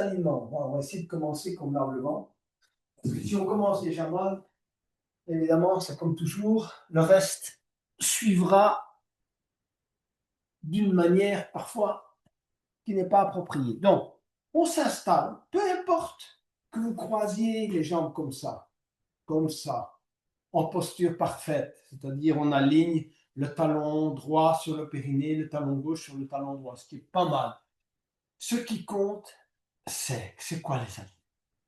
Alignement. Bon, on va essayer de commencer convenablement. Parce que si on commence déjà mal, évidemment, c'est comme toujours, le reste suivra d'une manière parfois qui n'est pas appropriée. Donc, on s'installe, peu importe que vous croisiez les jambes comme ça, en posture parfaite, c'est-à-dire on aligne le talon droit sur le périnée, le talon gauche sur le talon droit, ce qui est pas mal. Ce qui compte, c'est quoi les amis?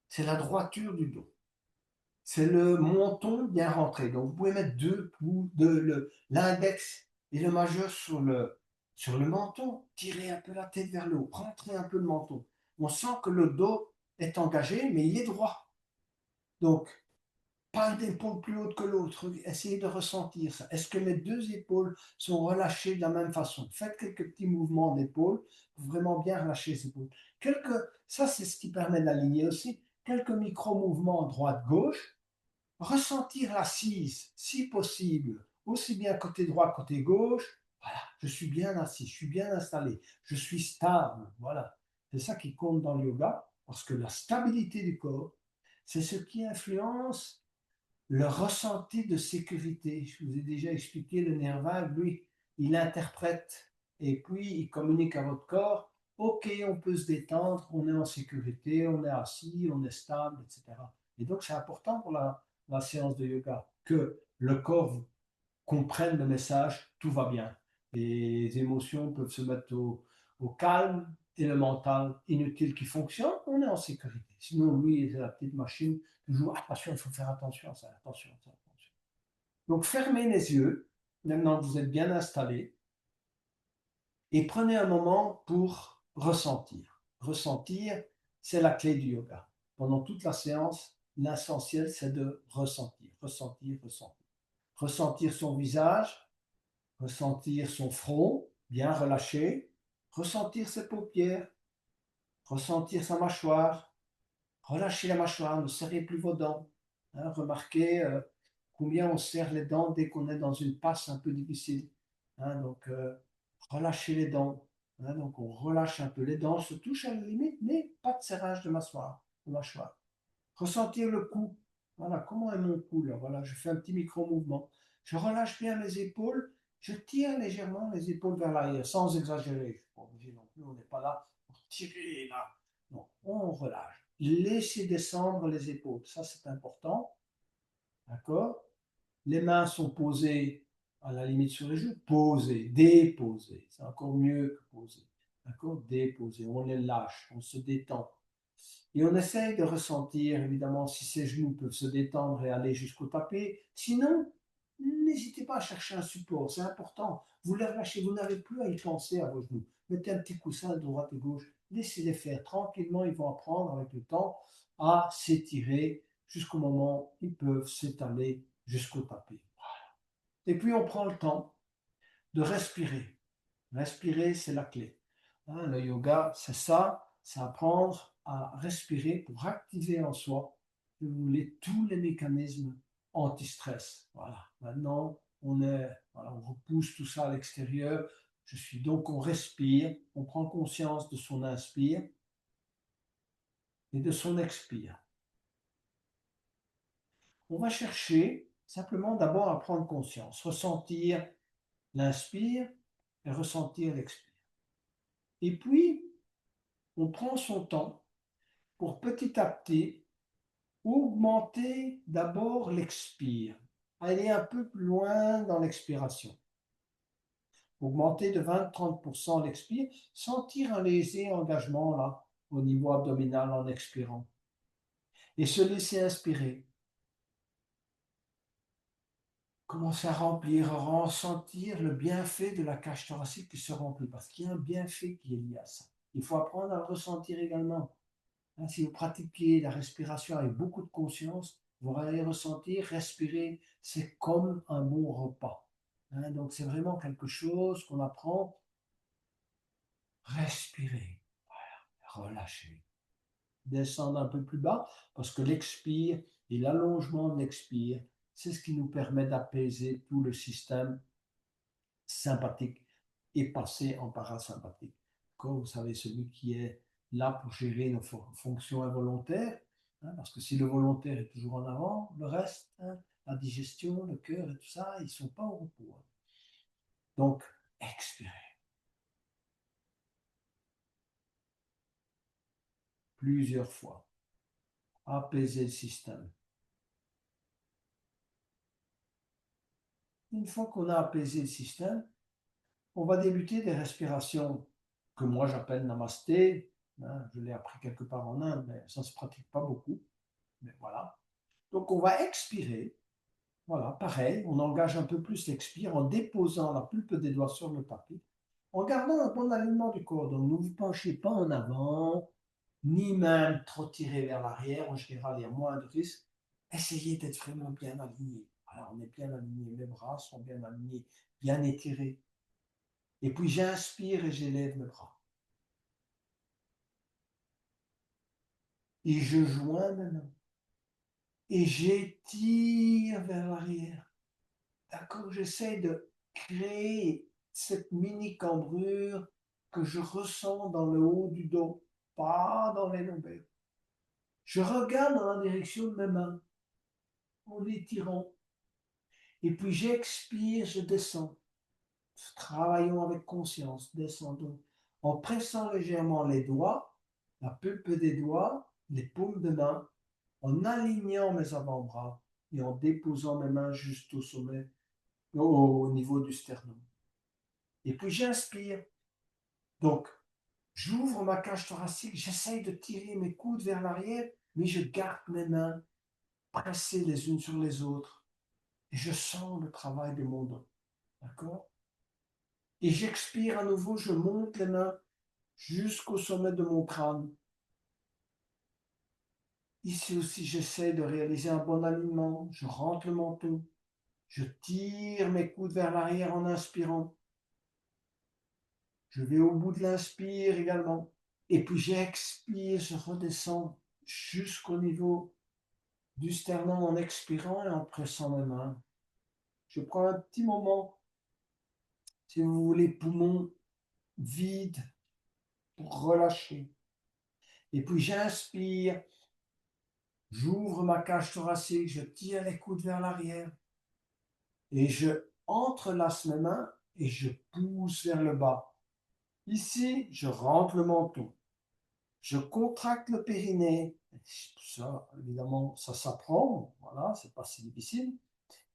C'est la droiture du dos. C'est le menton bien rentré. Donc, vous pouvez mettre l'index et le majeur sur le menton. Tirez un peu la tête vers le haut. Rentrez un peu le menton. On sent que le dos est engagé, mais il est droit. Donc, pas une épaule plus haute que l'autre. Essayez de ressentir ça. Est-ce que mes deux épaules sont relâchées de la même façon? Faites quelques petits mouvements d'épaule pour vraiment bien relâcher les épaules. Ça, c'est ce qui permet d'aligner aussi. Quelques micro-mouvements droite-gauche. Ressentir l'assise, si possible, aussi bien côté droit, côté gauche. Voilà, je suis bien assis, je suis bien installé, je suis stable. Voilà, c'est ça qui compte dans le yoga, parce que la stabilité du corps, c'est ce qui influence le ressenti de sécurité. Je vous ai déjà expliqué, le nerf vague, lui, il interprète et puis il communique à votre corps. Ok, on peut se détendre, on est en sécurité, on est assis, on est stable, etc. Et donc, c'est important pour la séance de yoga que le corps comprenne le message, tout va bien. Les émotions peuvent se mettre au calme et le mental inutile qui fonctionne, on est en sécurité. Sinon, lui, c'est la petite machine, toujours, attention, il faut faire attention à ça, attention, attention. Donc, fermez les yeux, maintenant que vous êtes bien installé, et prenez un moment pour ressentir. Ressentir, c'est la clé du yoga. Pendant toute la séance, l'essentiel, c'est de ressentir, ressentir, ressentir. Ressentir son visage, ressentir son front bien relâché, ressentir ses paupières, ressentir sa mâchoire, relâchez la mâchoire, ne serrez plus vos dents. Hein, remarquez combien on serre les dents dès qu'on est dans une passe un peu difficile. Hein, donc, relâchez les dents. Hein, donc, on relâche un peu les dents, se touche à la limite, mais pas de serrage de mâchoire. Ressentir le cou. Voilà, comment est mon cou là? Voilà, je fais un petit micro-mouvement. Je relâche bien mes épaules. Je tire légèrement les épaules vers l'arrière, sans exagérer. Je ne suis pas obligé non plus, on n'est pas là pour tirer là. Non, on relâche. Laissez descendre les épaules. Ça, c'est important. D'accord? Les mains sont posées à la limite sur les genoux. Posées, déposées. C'est encore mieux que posées. D'accord? Déposées. On les lâche, on se détend. Et on essaye de ressentir, évidemment, si ses genoux peuvent se détendre et aller jusqu'au tapis. Sinon, n'hésitez pas à chercher un support, c'est important. Vous les relâchez, vous n'avez plus à y penser à vos genoux. Mettez un petit coussin de droite et gauche, laissez-les faire tranquillement, ils vont apprendre avec le temps à s'étirer jusqu'au moment où ils peuvent s'étaler jusqu'au tapis. Et puis on prend le temps de respirer. Respirer, c'est la clé. Hein, le yoga, c'est ça, c'est apprendre à respirer pour activer en soi, si vous voulez, tous les mécanismes anti-stress. Voilà. Maintenant, voilà, on repousse tout ça à l'extérieur. Donc, on respire, on prend conscience de son inspire et de son expire. On va chercher simplement d'abord à prendre conscience, ressentir l'inspire et ressentir l'expire. Et puis, on prend son temps pour petit à petit augmenter d'abord l'expire, aller un peu plus loin dans l'expiration. Augmenter de 20-30% l'expire, sentir un léger engagement là au niveau abdominal en expirant et se laisser inspirer. Commencer à remplir, à ressentir le bienfait de la cage thoracique qui se remplit parce qu'il y a un bienfait qui est lié à ça. Il faut apprendre à le ressentir également. Hein, si vous pratiquez la respiration avec beaucoup de conscience, vous allez ressentir, respirer, c'est comme un bon repas. Hein, donc c'est vraiment quelque chose qu'on apprend. Respirer, relâcher, descendre un peu plus bas, parce que l'expire et l'allongement de l'expire, c'est ce qui nous permet d'apaiser tout le système sympathique et passer en parasympathique. Comme vous savez, celui qui est là pour gérer nos fonctions involontaires, hein, parce que si le volontaire est toujours en avant, le reste, hein, la digestion, le cœur et tout ça, ils ne sont pas au repos. Hein. Donc, expirer plusieurs fois, apaiser le système. Une fois qu'on a apaisé le système, on va débuter des respirations que moi j'appelle namasté. Hein, je l'ai appris quelque part en Inde, mais ça ne se pratique pas beaucoup. Mais voilà. Donc on va expirer. Voilà, pareil, on engage un peu plus l'expire en déposant la pulpe des doigts sur le tapis, en gardant un bon alignement du corps. Donc ne vous penchez pas en avant, ni même trop tiré vers l'arrière. En général, il y a moins de risques. Essayez d'être vraiment bien aligné. Alors on est bien aligné, mes bras sont bien alignés, bien étirés. Et puis j'inspire et j'élève mes bras. Et je joins mes mains. Et j'étire vers l'arrière. D'accord? J'essaie de créer cette mini cambrure que je ressens dans le haut du dos, pas dans les lombaires. Je regarde dans la direction de mes mains en les tirant. Et puis j'expire, je descends. Travaillons avec conscience, descendons. En pressant légèrement les doigts, la pulpe des doigts, les paumes de main, en alignant mes avant-bras et en déposant mes mains juste au sommet, au niveau du sternum. Et puis j'inspire. Donc, j'ouvre ma cage thoracique, j'essaye de tirer mes coudes vers l'arrière, mais je garde mes mains pressées les unes sur les autres. Et je sens le travail de mon dos. D'accord? Et j'expire à nouveau, je monte les mains jusqu'au sommet de mon crâne. Ici aussi, j'essaie de réaliser un bon alignement. Je rentre le menton. Je tire mes coudes vers l'arrière en inspirant. Je vais au bout de l'inspire également. Et puis j'expire, je redescends jusqu'au niveau du sternum en expirant et en pressant mes mains. Je prends un petit moment, si vous voulez, poumons vides pour relâcher. Et puis j'inspire, j'ouvre ma cage thoracique, je tire les coudes vers l'arrière et je entrelace mes mains et je pousse vers le bas. Ici, je rentre le menton. Je contracte le périnée. Ça, évidemment, ça s'apprend. Voilà, c'est pas si difficile.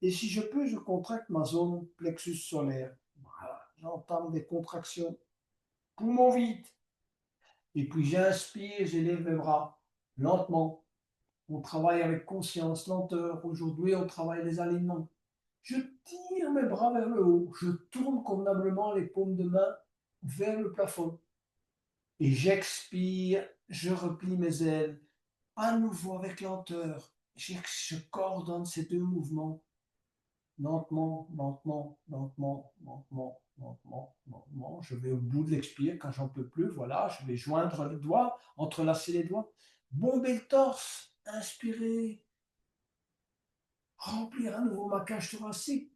Et si je peux, je contracte ma zone plexus solaire. Voilà, j'entame des contractions. Poumons vite. Et puis j'inspire, j'élève mes bras lentement. On travaille avec conscience, lenteur. Aujourd'hui, on travaille les alignements. Je tire mes bras vers le haut. Je tourne convenablement les paumes de main vers le plafond. Et j'expire, je replie mes ailes. À nouveau avec lenteur. Je coordonne ces deux mouvements. Lentement, lentement, lentement, lentement, lentement, lentement. Je vais au bout de l'expire quand j'en peux plus. Voilà, je vais joindre les doigts, entrelacer les doigts. Bomber le torse. Inspirer. Remplir à nouveau ma cage thoracique,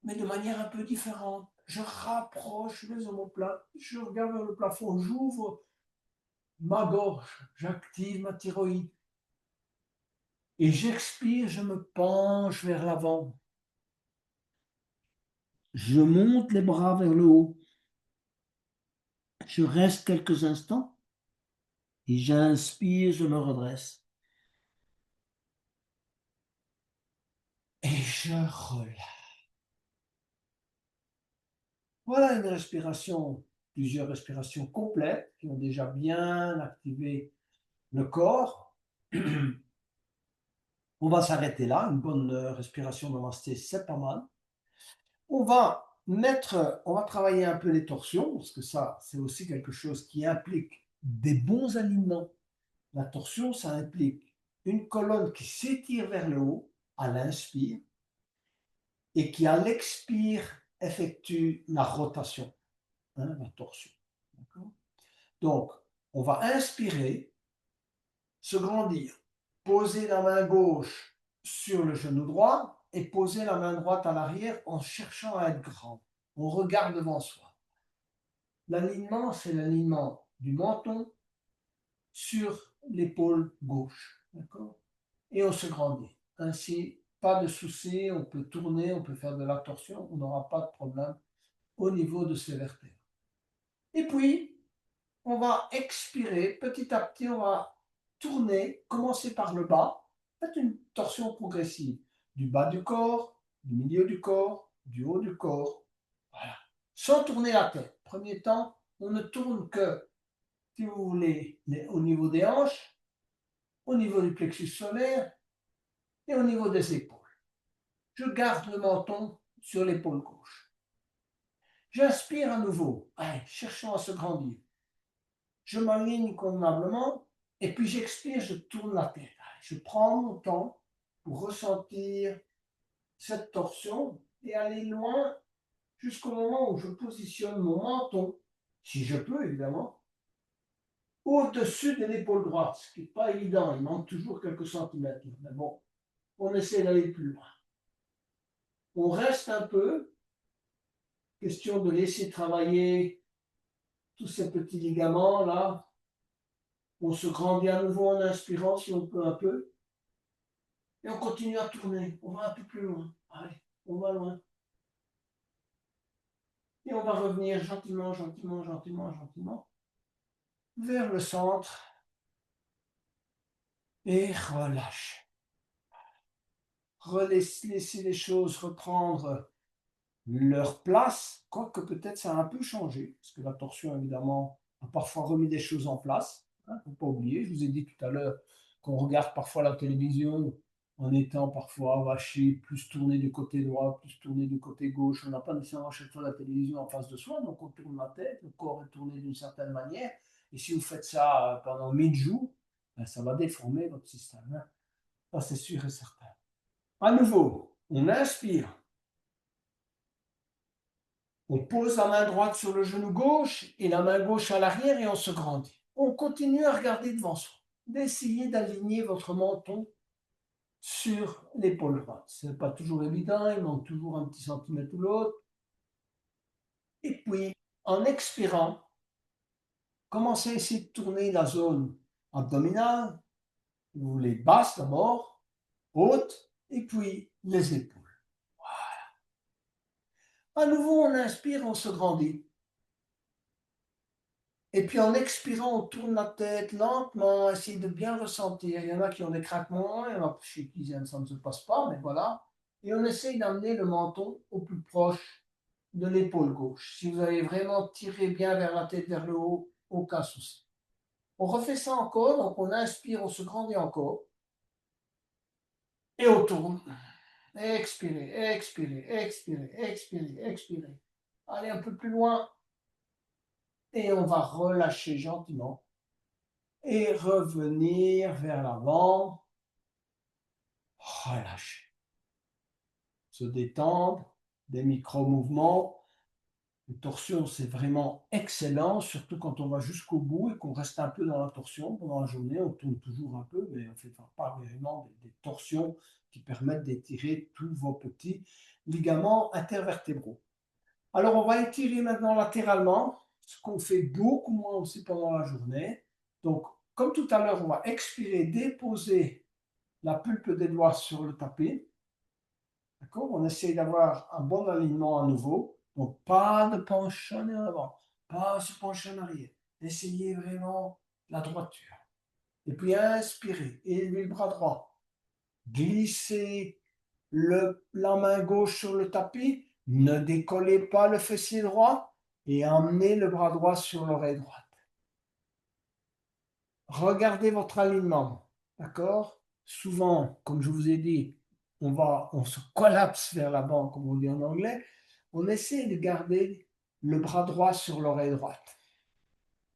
mais de manière un peu différente. Je rapproche les omoplates. Je regarde vers le plafond. J'ouvre ma gorge. J'active ma thyroïde. Et j'expire, je me penche vers l'avant. Je monte les bras vers le haut. Je reste quelques instants et j'inspire, je me redresse. Et je relâche. Voilà une respiration, plusieurs respirations complètes qui ont déjà bien activé le corps. On va s'arrêter là. Une bonne respiration namasté, c'est pas mal. On va on va travailler un peu les torsions, parce que ça, c'est aussi quelque chose qui implique des bons alignements. La torsion, ça implique une colonne qui s'étire vers le haut à l'inspire et qui, à l'expire, effectue la rotation, hein, la torsion. Donc, on va inspirer, se grandir, poser la main gauche sur le genou droit et poser la main droite à l'arrière en cherchant à être grand. On regarde devant soi. L'alignement, c'est l'alignement du menton, sur l'épaule gauche. D'accord? Et on se grandit. Ainsi, pas de souci, on peut tourner, on peut faire de la torsion, on n'aura pas de problème au niveau de ces vertèbres. Et puis, on va expirer, petit à petit, on va tourner, commencer par le bas, faites une torsion progressive, du bas du corps, du milieu du corps, du haut du corps, voilà, sans tourner la tête. Premier temps, on ne tourne que, si vous voulez, au niveau des hanches, au niveau du plexus solaire et au niveau des épaules. Je garde le menton sur l'épaule gauche. J'inspire à nouveau. Allez, cherchons à se grandir. Je m'aligne convenablement et puis j'expire, je tourne la tête. Je prends mon temps pour ressentir cette torsion et aller loin jusqu'au moment où je positionne mon menton, si je peux évidemment, au-dessus de l'épaule droite, ce qui n'est pas évident, il manque toujours quelques centimètres. Mais bon, on essaie d'aller plus loin. On reste un peu, question de laisser travailler tous ces petits ligaments là. On se grandit à nouveau en inspirant si on peut un peu. Et on continue à tourner. On va un peu plus loin. Allez, on va loin. Et on va revenir gentiment, gentiment, gentiment, gentiment vers le centre. Et relâche. Laisser les choses reprendre leur place, quoique peut-être ça a un peu changé, parce que la torsion, évidemment, a parfois remis des choses en place. Il ne faut pas oublier, je vous ai dit tout à l'heure qu'on regarde parfois la télévision en étant parfois vaché, plus tourné du côté droit, plus tourné du côté gauche. On n'a pas nécessairement chaque fois la télévision en face de soi, donc on tourne la tête, le corps est tourné d'une certaine manière. Et si vous faites ça pendant 1000 jours, ben, ça va déformer votre système. Hein. Ça, c'est sûr et certain. À nouveau, on inspire. On pose la main droite sur le genou gauche et la main gauche à l'arrière et on se grandit. On continue à regarder devant soi, d'essayer d'aligner votre menton sur l'épaule droite. Ce n'est pas toujours évident, il manque toujours un petit centimètre ou l'autre. Et puis, en expirant, commencez à essayer de tourner la zone abdominale, vous les basses d'abord, hautes, et puis les épaules. À nouveau, on inspire, on se grandit. Et puis en expirant, on tourne la tête lentement, essayer de bien ressentir. Il y en a qui ont des craquements, il y en a chez qui ça ne se passe pas, mais voilà. Et on essaye d'amener le menton au plus proche de l'épaule gauche. Si vous avez vraiment tiré bien vers la tête, vers le haut, aucun souci. On refait ça encore, donc on inspire, on se grandit encore. Et on tourne. Expirez, expirez, expirez, expirez, expirez. Allez un peu plus loin. Et on va relâcher gentiment. Et revenir vers l'avant. Relâcher. Se détendre, des micro-mouvements. Une torsion, c'est vraiment excellent, surtout quand on va jusqu'au bout et qu'on reste un peu dans la torsion pendant la journée. On tourne toujours un peu, mais on ne fait pas vraiment des torsions qui permettent d'étirer tous vos petits ligaments intervertébraux. Alors, on va étirer maintenant latéralement, ce qu'on fait beaucoup moins aussi pendant la journée. Donc, comme tout à l'heure, on va expirer, déposer la pulpe des doigts sur le tapis. D'accord? On essaye d'avoir un bon alignement à nouveau. Donc, pas de pencher en avant, pas se pencher en arrière. Essayez vraiment la droiture. Et puis, inspirez, élevez le bras droit. Glissez la main gauche sur le tapis. Ne décollez pas le fessier droit et emmenez le bras droit sur l'oreille droite. Regardez votre alignement. D'accord? Souvent, comme je vous ai dit, on se collapse vers l'avant, comme on dit en anglais. On essaie de garder le bras droit sur l'oreille droite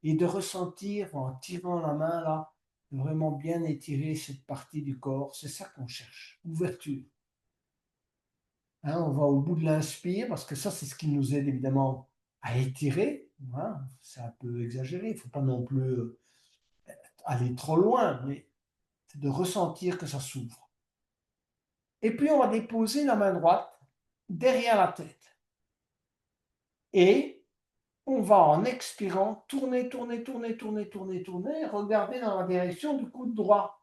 et de ressentir en tirant la main là, de vraiment bien étirer cette partie du corps. C'est ça qu'on cherche. Ouverture. Hein, on va au bout de l'inspire parce que ça, c'est ce qui nous aide évidemment à étirer. Hein, c'est un peu exagéré. Il ne faut pas non plus aller trop loin, mais c'est de ressentir que ça s'ouvre. Et puis, on va déposer la main droite derrière la tête. Et on va en expirant tourner, tourner, tourner, tourner, tourner, tourner, regarder dans la direction du coude droit.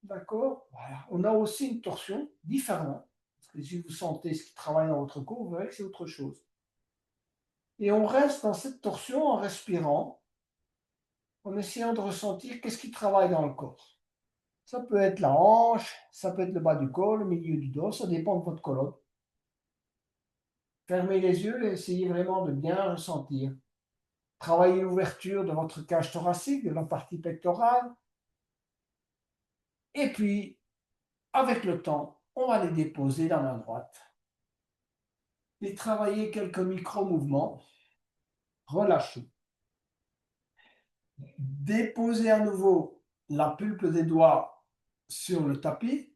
D'accord? Voilà. On a aussi une torsion différente. Parce que si vous sentez ce qui travaille dans votre cou, vous verrez que c'est autre chose. Et on reste dans cette torsion en respirant, en essayant de ressentir qu'est-ce qui travaille dans le corps. Ça peut être la hanche, ça peut être le bas du corps, le milieu du dos, ça dépend de votre colonne. Fermez les yeux et essayez vraiment de bien ressentir. Travaillez l'ouverture de votre cage thoracique, de la partie pectorale. Et puis, avec le temps, on va les déposer dans la droite. Et travailler quelques micro-mouvements. Relâchez. Déposez à nouveau la pulpe des doigts sur le tapis.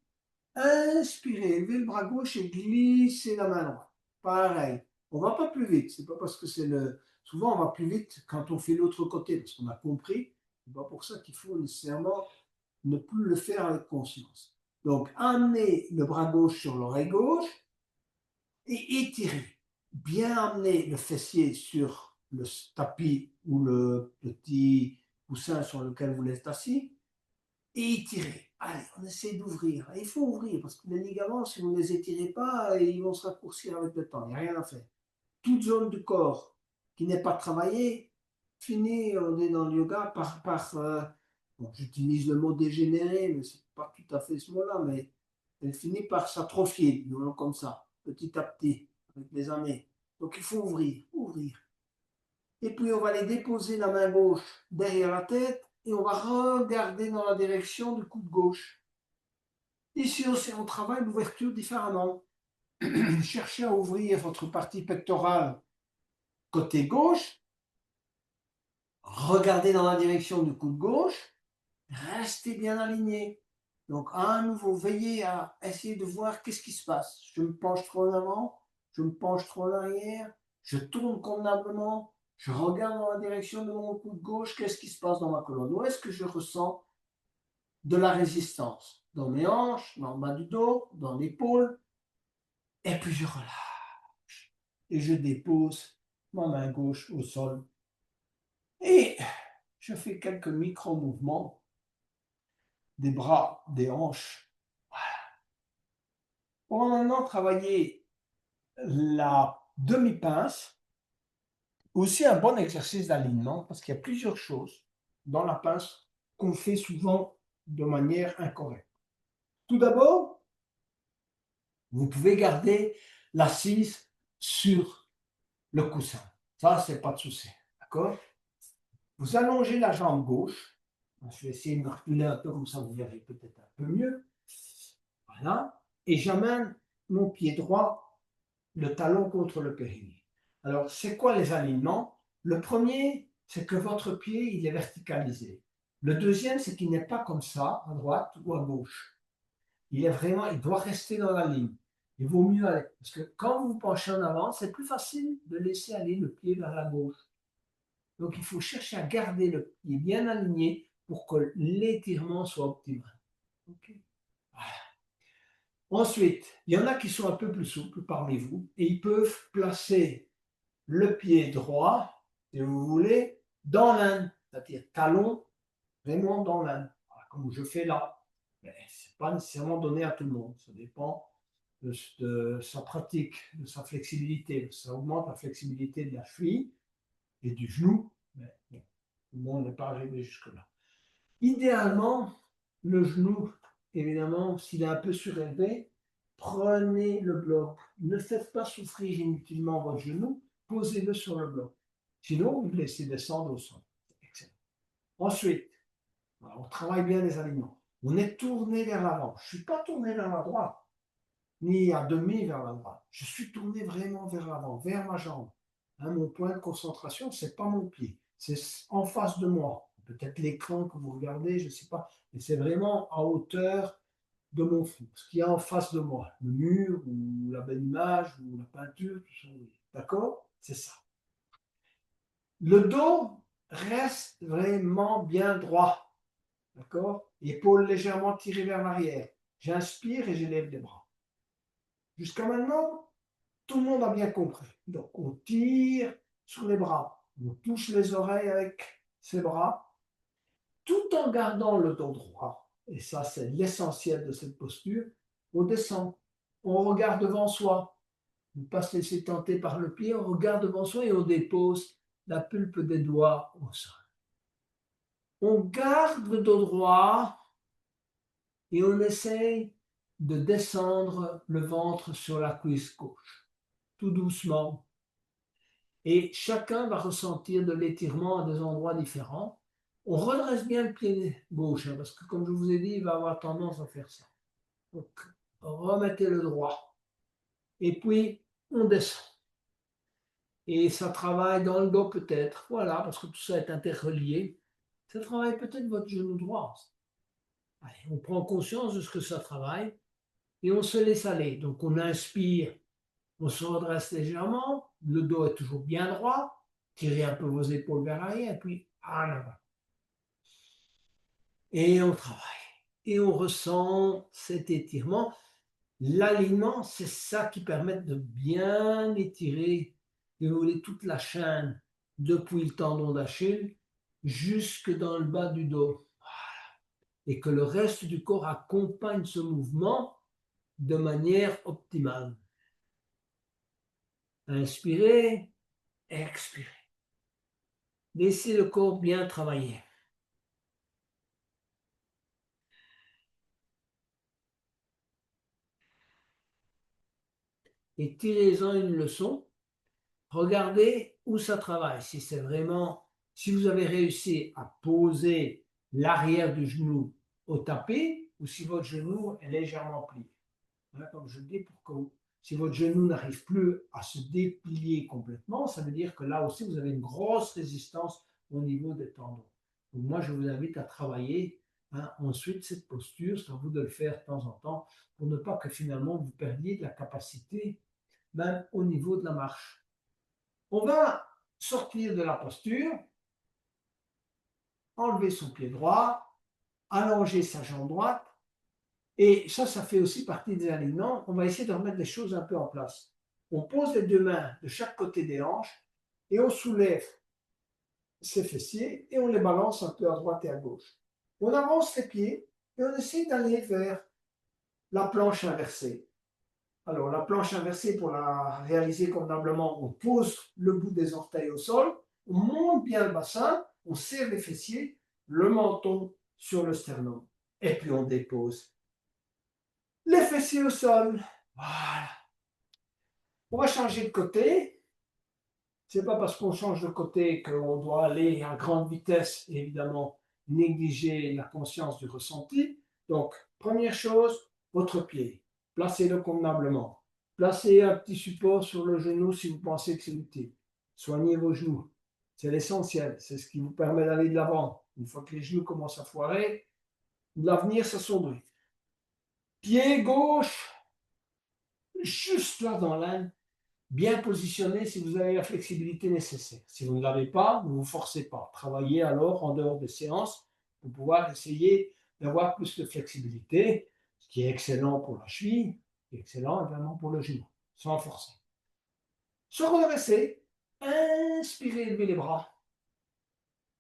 Inspirez, levez le bras gauche et glissez la main droite. Pareil. On ne va pas plus vite. C'est pas parce que c'est le. Souvent, on va plus vite quand on fait l'autre côté, parce qu'on a compris. C'est pas pour ça qu'il faut nécessairement ne plus le faire avec conscience. Donc, amenez le bras gauche sur l'oreille gauche et étirez. Bien amener le fessier sur le tapis ou le petit coussin sur lequel vous êtes assis et étirez. Allez, on essaie d'ouvrir. Il faut ouvrir parce que les ligaments, si vous ne les étirez pas, ils vont se raccourcir avec le temps. Il n'y a rien à faire. Toute zone du corps qui n'est pas travaillée, finit, on est dans le yoga, bon, j'utilise le mot dégénérer, mais ce n'est pas tout à fait ce mot-là, mais elle finit par s'atrophier, disons comme ça, petit à petit, avec les années. Donc il faut ouvrir, ouvrir. Et puis on va les déposer la main gauche derrière la tête et on va regarder dans la direction du coude gauche. Ici aussi, on travaille l'ouverture différemment. Cherchez à ouvrir votre partie pectorale côté gauche, regardez dans la direction du coude gauche, restez bien aligné. Donc à nouveau, veillez à essayer de voir qu'est-ce qui se passe. Je me penche trop en avant, je me penche trop en arrière, je tourne convenablement, je regarde dans la direction de mon coude gauche, qu'est-ce qui se passe dans ma colonne. Où est-ce que je ressens de la résistance? Dans mes hanches, dans le bas du dos, dans l'épaule. Et puis je relâche. Et je dépose ma main gauche au sol. Et je fais quelques micro-mouvements des bras, des hanches. On va maintenant travailler la demi-pince. Aussi un bon exercice d'alignement parce qu'il y a plusieurs choses dans la pince qu'on fait souvent de manière incorrecte. Tout d'abord, vous pouvez garder l'assise sur le coussin. Ça, c'est pas de souci. D'accord? Vous allongez la jambe gauche. Je vais essayer de me reculer un peu comme ça, vous verrez peut-être un peu mieux. Voilà. Et j'amène mon pied droit, le talon contre le périnée. Alors, c'est quoi les alignements? Le premier, c'est que votre pied, il est verticalisé. Le deuxième, c'est qu'il n'est pas comme ça, à droite ou à gauche. Il doit rester dans la ligne. Il vaut mieux aller. Parce que quand vous vous penchez en avant, c'est plus facile de laisser aller le pied vers la gauche. Donc, il faut chercher à garder le pied bien aligné pour que l'étirement soit optimal. Okay. Voilà. Ensuite, il y en a qui sont un peu plus souples parmi vous et ils peuvent placer le pied droit, si vous voulez, dans l'Inde, c'est-à-dire talon vraiment dans l'Inde, voilà, comme je fais là. Mais ce n'est pas nécessairement donné à tout le monde, ça dépend de sa pratique, de sa flexibilité. Ça augmente la flexibilité de la cheville et du genou, mais bon, tout le monde n'est pas arrivé jusque-là. Idéalement, le genou, évidemment, s'il est un peu surélevé, prenez le bloc. Ne faites pas souffrir inutilement votre genou, posez-le sur le bloc. Sinon, vous le laissez descendre au sol. Excellent. Ensuite, on travaille bien les alignements. On est tourné vers l'avant. Je ne suis pas tourné vers la droite, ni à demi vers la droite. Je suis tourné vraiment vers l'avant, vers ma jambe. Hein, mon point de concentration, ce n'est pas mon pied, c'est en face de moi. Peut-être l'écran que vous regardez, je ne sais pas, mais c'est vraiment à hauteur de mon front, ce qu'il y a en face de moi, le mur ou la belle image ou la peinture, tout ça. D'accord? C'est ça. Le dos reste vraiment bien droit. D'accord? Épaules légèrement tirées vers l'arrière. J'inspire et j'élève les bras. Jusqu'à maintenant, tout le monde a bien compris. Donc, on tire sur les bras. On touche les oreilles avec ses bras, tout en gardant le dos droit. Et ça, c'est l'essentiel de cette posture. On descend, on regarde devant soi. On ne pas se laisser tenter par le pied, on regarde devant soi et on dépose la pulpe des doigts au sol. On garde le dos droit et on essaye de descendre le ventre sur la cuisse gauche, tout doucement. Et chacun va ressentir de l'étirement à des endroits différents. On redresse bien le pied gauche, parce que comme je vous ai dit, il va avoir tendance à faire ça. Donc, remettez le droit. Et puis, on descend. Et ça travaille dans le dos peut-être, voilà, parce que tout ça est interrelié. Ça travaille peut-être votre genou droit. Allez, on prend conscience de ce que ça travaille et on se laisse aller. Donc on inspire, on se redresse légèrement, le dos est toujours bien droit, tirez un peu vos épaules vers l'arrière, et puis en avant. Et on travaille. Et on ressent cet étirement. L'alignement, c'est ça qui permet de bien étirer, dérouler toute la chaîne depuis le tendon d'Achille jusque dans le bas du dos. Et que le reste du corps accompagne ce mouvement de manière optimale. Inspirez, expirez. Laissez le corps bien travailler. Et tirez-en une leçon. Regardez où ça travaille. Si c'est vraiment, si vous avez réussi à poser l'arrière du genou au tapis ou si votre genou est légèrement plié. Voilà, comme je le dis, pour que si votre genou n'arrive plus à se déplier complètement, ça veut dire que là aussi, vous avez une grosse résistance au niveau des tendons. Donc moi, je vous invite à travailler ensuite cette posture. C'est à vous de le faire de temps en temps pour ne pas que finalement vous perdiez de la capacité, même au niveau de la marche. On va sortir de la posture, enlever son pied droit, allonger sa jambe droite. Et ça fait aussi partie des alignements. On va essayer de remettre les choses un peu en place. On pose les deux mains de chaque côté des hanches et on soulève ses fessiers et on les balance un peu à droite et à gauche. On avance les pieds et on essaie d'aller vers la planche inversée. Alors, la planche inversée, pour la réaliser convenablement, on pose le bout des orteils au sol, on monte bien le bassin, on serre les fessiers, le menton sur le sternum. Et puis on dépose les fessiers au sol. Voilà. On va changer de côté. C'est pas parce qu'on change de côté qu'on doit aller à grande vitesse et évidemment négliger la conscience du ressenti. Donc, première chose, votre pied. Placez-le convenablement. Placez un petit support sur le genou si vous pensez que c'est utile. Soignez vos genoux. C'est l'essentiel. C'est ce qui vous permet d'aller de l'avant. Une fois que les genoux commencent à foirer, l'avenir s'assombrit. Pied gauche, juste là dans l'âne, bien positionné si vous avez la flexibilité nécessaire. Si vous ne l'avez pas, ne vous forcez pas. Travaillez alors en dehors des séances pour pouvoir essayer d'avoir plus de flexibilité, ce qui est excellent pour la cheville, excellent également pour le genou, sans forcer. Se redresser, inspirez, levez les bras,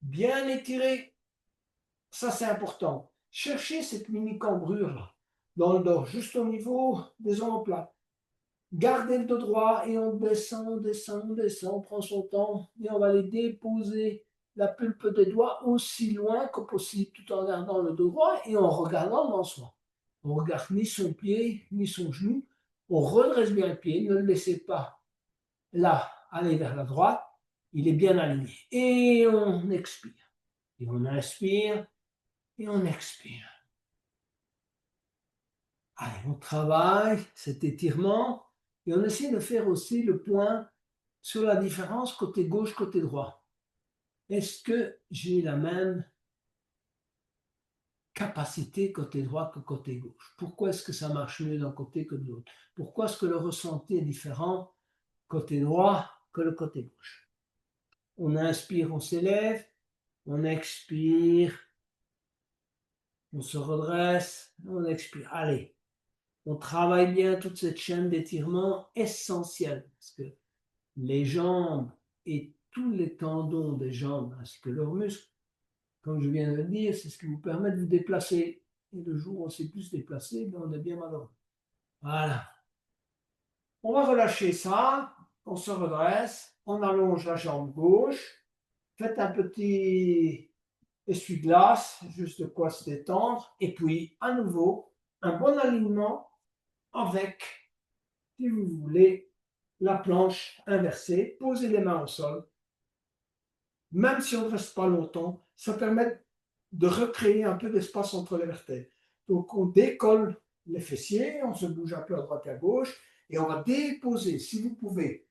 bien étirez, ça c'est important. Cherchez cette mini cambrure là, dans le dos, juste au niveau des omoplates. Gardez le dos droit et on descend, on descend, on descend, on prend son temps et on va aller déposer la pulpe des doigts aussi loin que possible tout en gardant le dos droit et en regardant devant soi. On ne regarde ni son pied ni son genou, on redresse bien le pied, ne le laissez pas là aller vers la droite, il est bien aligné. Et on expire. Et on inspire et on expire. Allez, on travaille cet étirement et on essaie de faire aussi le point sur la différence côté gauche, côté droit. Est-ce que j'ai la même capacité côté droit que côté gauche? Pourquoi est-ce que ça marche mieux d'un côté que de l'autre? Pourquoi est-ce que le ressenti est différent côté droit que le côté gauche? On inspire, on s'élève, on expire, on se redresse, on expire. Allez, on travaille bien toute cette chaîne d'étirement essentielle parce que les jambes et tous les tendons des jambes ainsi que leurs muscles. Comme je viens de le dire, c'est ce qui vous permet de vous déplacer. Et le jour où on ne sait plus se déplacer, ben on est bien malheureux. Voilà. On va relâcher ça, on se redresse, on allonge la jambe gauche, faites un petit essuie-glace, juste de quoi se détendre, et puis à nouveau, un bon alignement avec, si vous voulez, la planche inversée, posez les mains au sol, même si on ne reste pas longtemps, ça permet de recréer un peu d'espace entre les vertèbres. Donc on décolle les fessiers, on se bouge un peu à droite et à gauche, et on va déposer, si vous pouvez,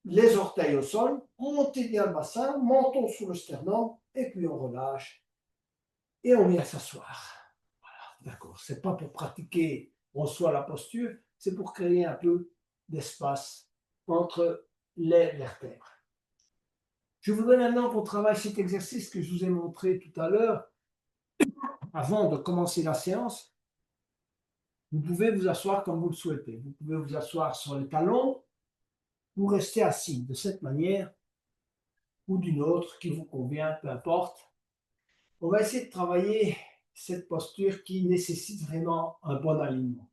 les orteils au sol, montez bien le bassin, menton sous le sternum, et puis on relâche, et on vient s'asseoir. Voilà, d'accord. C'est pas pour pratiquer en soi la posture, c'est pour créer un peu d'espace entre les vertèbres. Je voudrais maintenant qu'on travaille cet exercice que je vous ai montré tout à l'heure. Avant de commencer la séance, vous pouvez vous asseoir comme vous le souhaitez. Vous pouvez vous asseoir sur les talons ou rester assis de cette manière ou d'une autre qui vous convient, peu importe. On va essayer de travailler cette posture qui nécessite vraiment un bon alignement.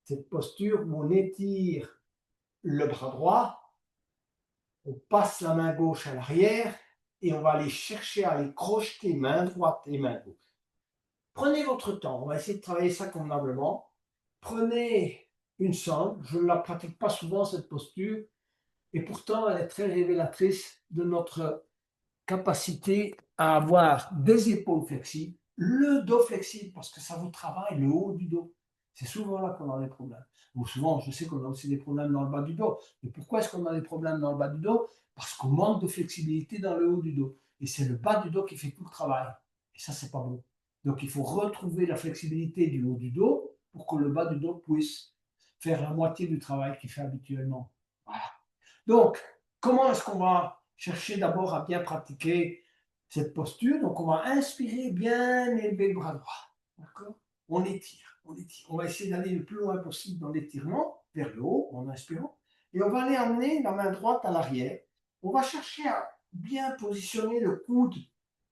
Cette posture où on étire le bras droit, on passe la main gauche à l'arrière et on va aller chercher à aller crocheter main droite et main gauche. Prenez votre temps, on va essayer de travailler ça convenablement. Prenez une sangle, je ne la pratique pas souvent cette posture, et pourtant elle est très révélatrice de notre capacité à avoir des épaules flexibles, le dos flexible, parce que ça vous travaille le haut du dos. C'est souvent là qu'on a des problèmes. Ou souvent, je sais qu'on a aussi des problèmes dans le bas du dos. Mais pourquoi est-ce qu'on a des problèmes dans le bas du dos? Parce qu'on manque de flexibilité dans le haut du dos. Et c'est le bas du dos qui fait tout le travail. Et ça, c'est pas bon. Donc, il faut retrouver la flexibilité du haut du dos pour que le bas du dos puisse faire la moitié du travail qu'il fait habituellement. Voilà. Donc, comment est-ce qu'on va chercher d'abord à bien pratiquer cette posture? Donc, on va inspirer, bien élever le bras droit. D'accord? On étire, on étire. On va essayer d'aller le plus loin possible dans l'étirement, vers le haut, en inspirant. Et on va aller amener la main droite à l'arrière. On va chercher à bien positionner le coude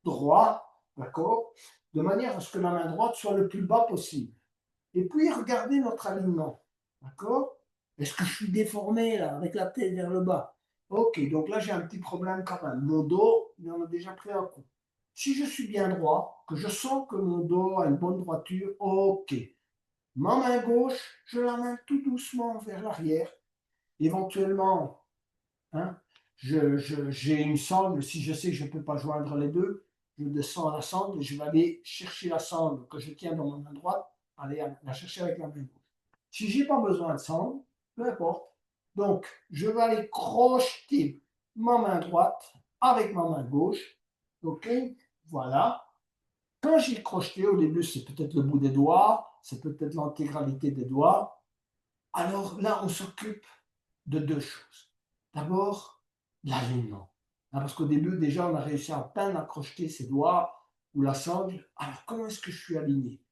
droit, d'accord? De manière à ce que la main droite soit le plus bas possible. Et puis, regardez notre alignement. D'accord? Est-ce que je suis déformé là, avec la tête vers le bas? Ok, donc là j'ai un petit problème quand même. Mon dos, il en a déjà pris un coup. Si je suis bien droit, que je sens que mon dos a une bonne droiture, ok. Ma main gauche, je la mets tout doucement vers l'arrière. Éventuellement, hein, j'ai une sangle, si je sais que je ne peux pas joindre les deux, je descends à la sangle et je vais aller chercher la sangle que je tiens dans ma main droite, aller la chercher avec la main gauche. Si je n'ai pas besoin de sangle, peu importe. Donc, je vais aller crocheter ma main droite avec ma main gauche. OK? Voilà. Quand j'ai crocheté, au début, c'est peut-être le bout des doigts, c'est peut-être l'intégralité des doigts. Alors là, on s'occupe de deux choses. D'abord, l'alignement. Parce qu'au début, déjà, on a réussi à peine à crocheter ses doigts ou la sangle. Alors, comment est-ce que je suis aligné?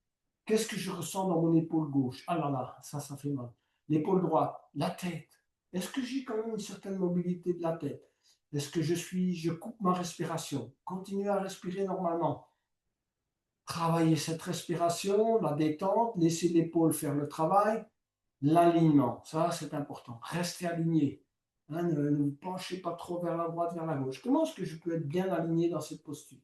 Qu'est-ce que je ressens dans mon épaule gauche? Ah là là, ça fait mal. L'épaule droite, la tête. Est-ce que j'ai quand même une certaine mobilité de la tête? Est-ce que je coupe ma respiration? Continuez à respirer normalement. Travaillez cette respiration, la détente, laissez l'épaule faire le travail. L'alignement, ça c'est important. Restez aligné. Hein, ne vous penchez pas trop vers la droite, vers la gauche. Comment est-ce que je peux être bien aligné dans cette posture?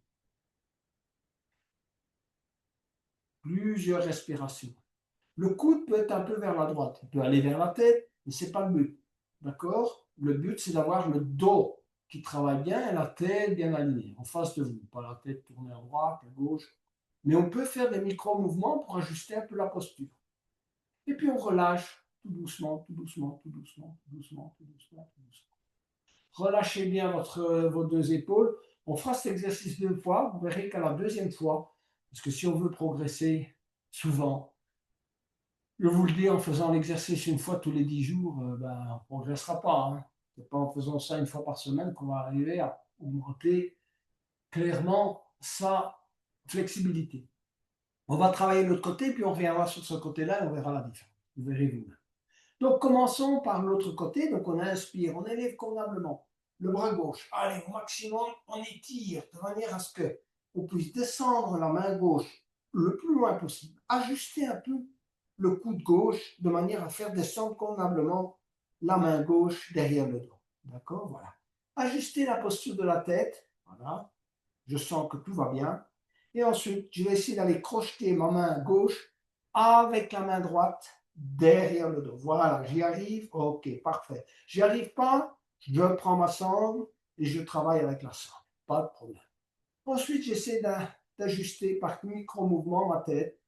Plusieurs respirations. Le coude peut être un peu vers la droite, il peut aller vers la tête, mais ce n'est pas le but. D'accord? Le but, c'est d'avoir le dos qui travaille bien et la tête bien alignée, en face de vous. Pas la tête tournée à droite, à gauche. Mais on peut faire des micro-mouvements pour ajuster un peu la posture. Et puis on relâche tout doucement, tout doucement, tout doucement, tout doucement, tout doucement, tout doucement. Relâchez bien vos deux épaules. On fera cet exercice deux fois. Vous verrez qu'à la deuxième fois, parce que si on veut progresser souvent, je vous le dis, en faisant l'exercice une fois tous les 10 jours, ben, on ne progressera pas. Hein. Ce n'est pas en faisant ça une fois par semaine qu'on va arriver à augmenter clairement sa flexibilité. On va travailler de l'autre côté, puis on reviendra sur ce côté-là et on verra la différence. Vous verrez vous-même. Donc, commençons par l'autre côté. Donc, on inspire, on élève convenablement le bras gauche. Allez, au maximum, on étire de manière à ce que on puisse descendre la main gauche le plus loin possible. Ajuster un peu le coude gauche de manière à faire descendre convenablement la main gauche derrière le dos. D'accord? Voilà. Ajuster la posture de la tête. Voilà. Je sens que tout va bien. Et ensuite, je vais essayer d'aller crocheter ma main gauche avec la main droite derrière le dos. Voilà, j'y arrive. Ok, parfait. J'y arrive pas, je prends ma sangle et je travaille avec la sangle. Pas de problème. Ensuite, j'essaie d'ajuster par micro-mouvement ma tête.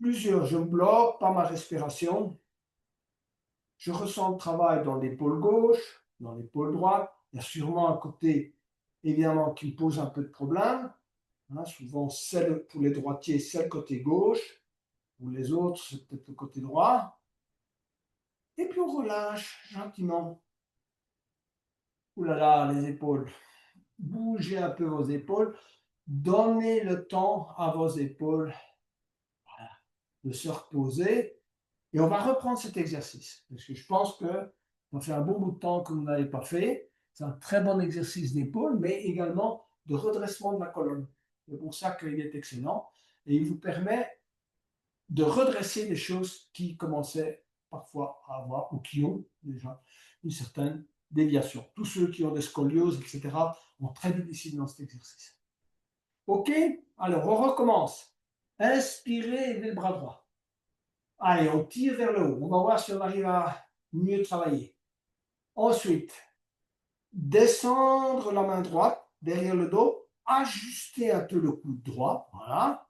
Plusieurs, je ne bloque pas ma respiration. Je ressens le travail dans l'épaule gauche, dans l'épaule droite. Il y a sûrement un côté, évidemment, qui me pose un peu de problème. Hein, souvent, pour les droitiers, c'est le côté gauche. Pour les autres, c'est peut-être le côté droit. Et puis on relâche gentiment. Ouh là là, les épaules. Bougez un peu vos épaules. Donnez le temps à vos épaules de se reposer. Et on va reprendre cet exercice. Parce que je pense que ça fait un bon bout de temps que vous n'avez pas fait. C'est un très bon exercice d'épaule, mais également de redressement de la colonne. C'est pour ça qu'il est excellent. Et il vous permet de redresser les choses qui commençaient parfois à avoir, ou qui ont déjà une certaine déviation. Tous ceux qui ont des scolioses, etc., ont très difficile dans cet exercice. OK? Alors, on recommence. Inspirez et levez le bras droit. Allez, on tire vers le haut. On va voir si on arrive à mieux travailler. Ensuite, descendre la main droite derrière le dos, ajuster un peu le coude droit. Voilà.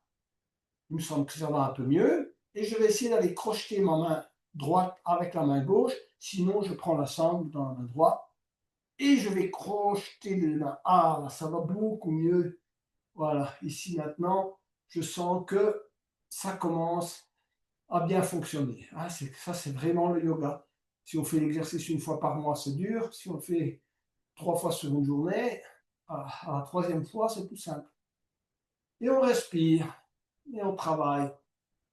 Il me semble que ça va un peu mieux. Et je vais essayer d'aller crocheter ma main droite avec la main gauche. Sinon, je prends la sangle dans la main droite et je vais crocheter les mains. Ah, là, ça va beaucoup mieux. Voilà, ici maintenant, je sens que ça commence à bien fonctionner. Ah, ça, c'est vraiment le yoga. Si on fait l'exercice une fois par mois, c'est dur. Si on le fait 3 fois sur une journée, à la troisième fois, c'est plus simple. Et on respire et on travaille.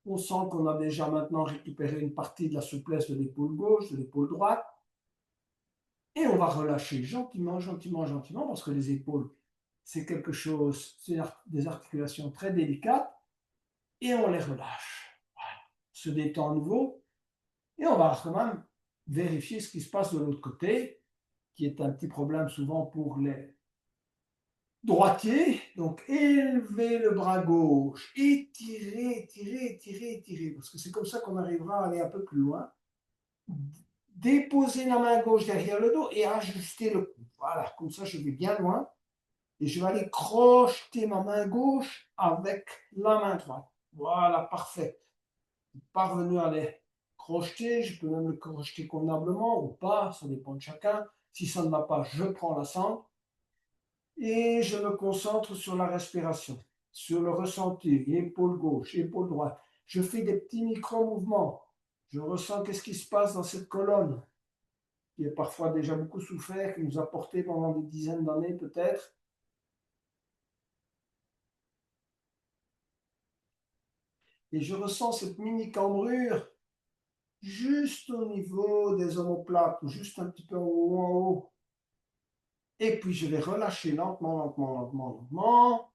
On sent qu'on a déjà maintenant récupéré une partie de la souplesse de l'épaule gauche, de l'épaule droite. Et on va relâcher gentiment, gentiment, gentiment, parce que les épaules, c'est quelque chose, c'est des articulations très délicates. Et on les relâche. Voilà. On se détend à nouveau. Et on va quand même vérifier ce qui se passe de l'autre côté, qui est un petit problème souvent pour les droitiers. Donc, élevez le bras gauche, étirez, étirez, étirez, étirez, parce que c'est comme ça qu'on arrivera à aller un peu plus loin. Déposez la main gauche derrière le dos et ajustez le cou. Voilà, comme ça je vais bien loin. Et je vais aller crocheter ma main gauche avec la main droite. Voilà, parfait. Parvenu à les crocheter, je peux même le crocheter convenablement ou pas, ça dépend de chacun. Si ça ne va pas, je prends la sangle et je me concentre sur la respiration, sur le ressenti, épaule gauche, épaule droite. Je fais des petits micro-mouvements. Je ressens qu'est-ce qui se passe dans cette colonne, qui a parfois déjà beaucoup souffert, qui nous a porté pendant des dizaines d'années peut-être. Et je ressens cette mini cambrure juste au niveau des omoplates, ou juste un petit peu en haut, en haut. Et puis je vais relâcher lentement, lentement, lentement, lentement.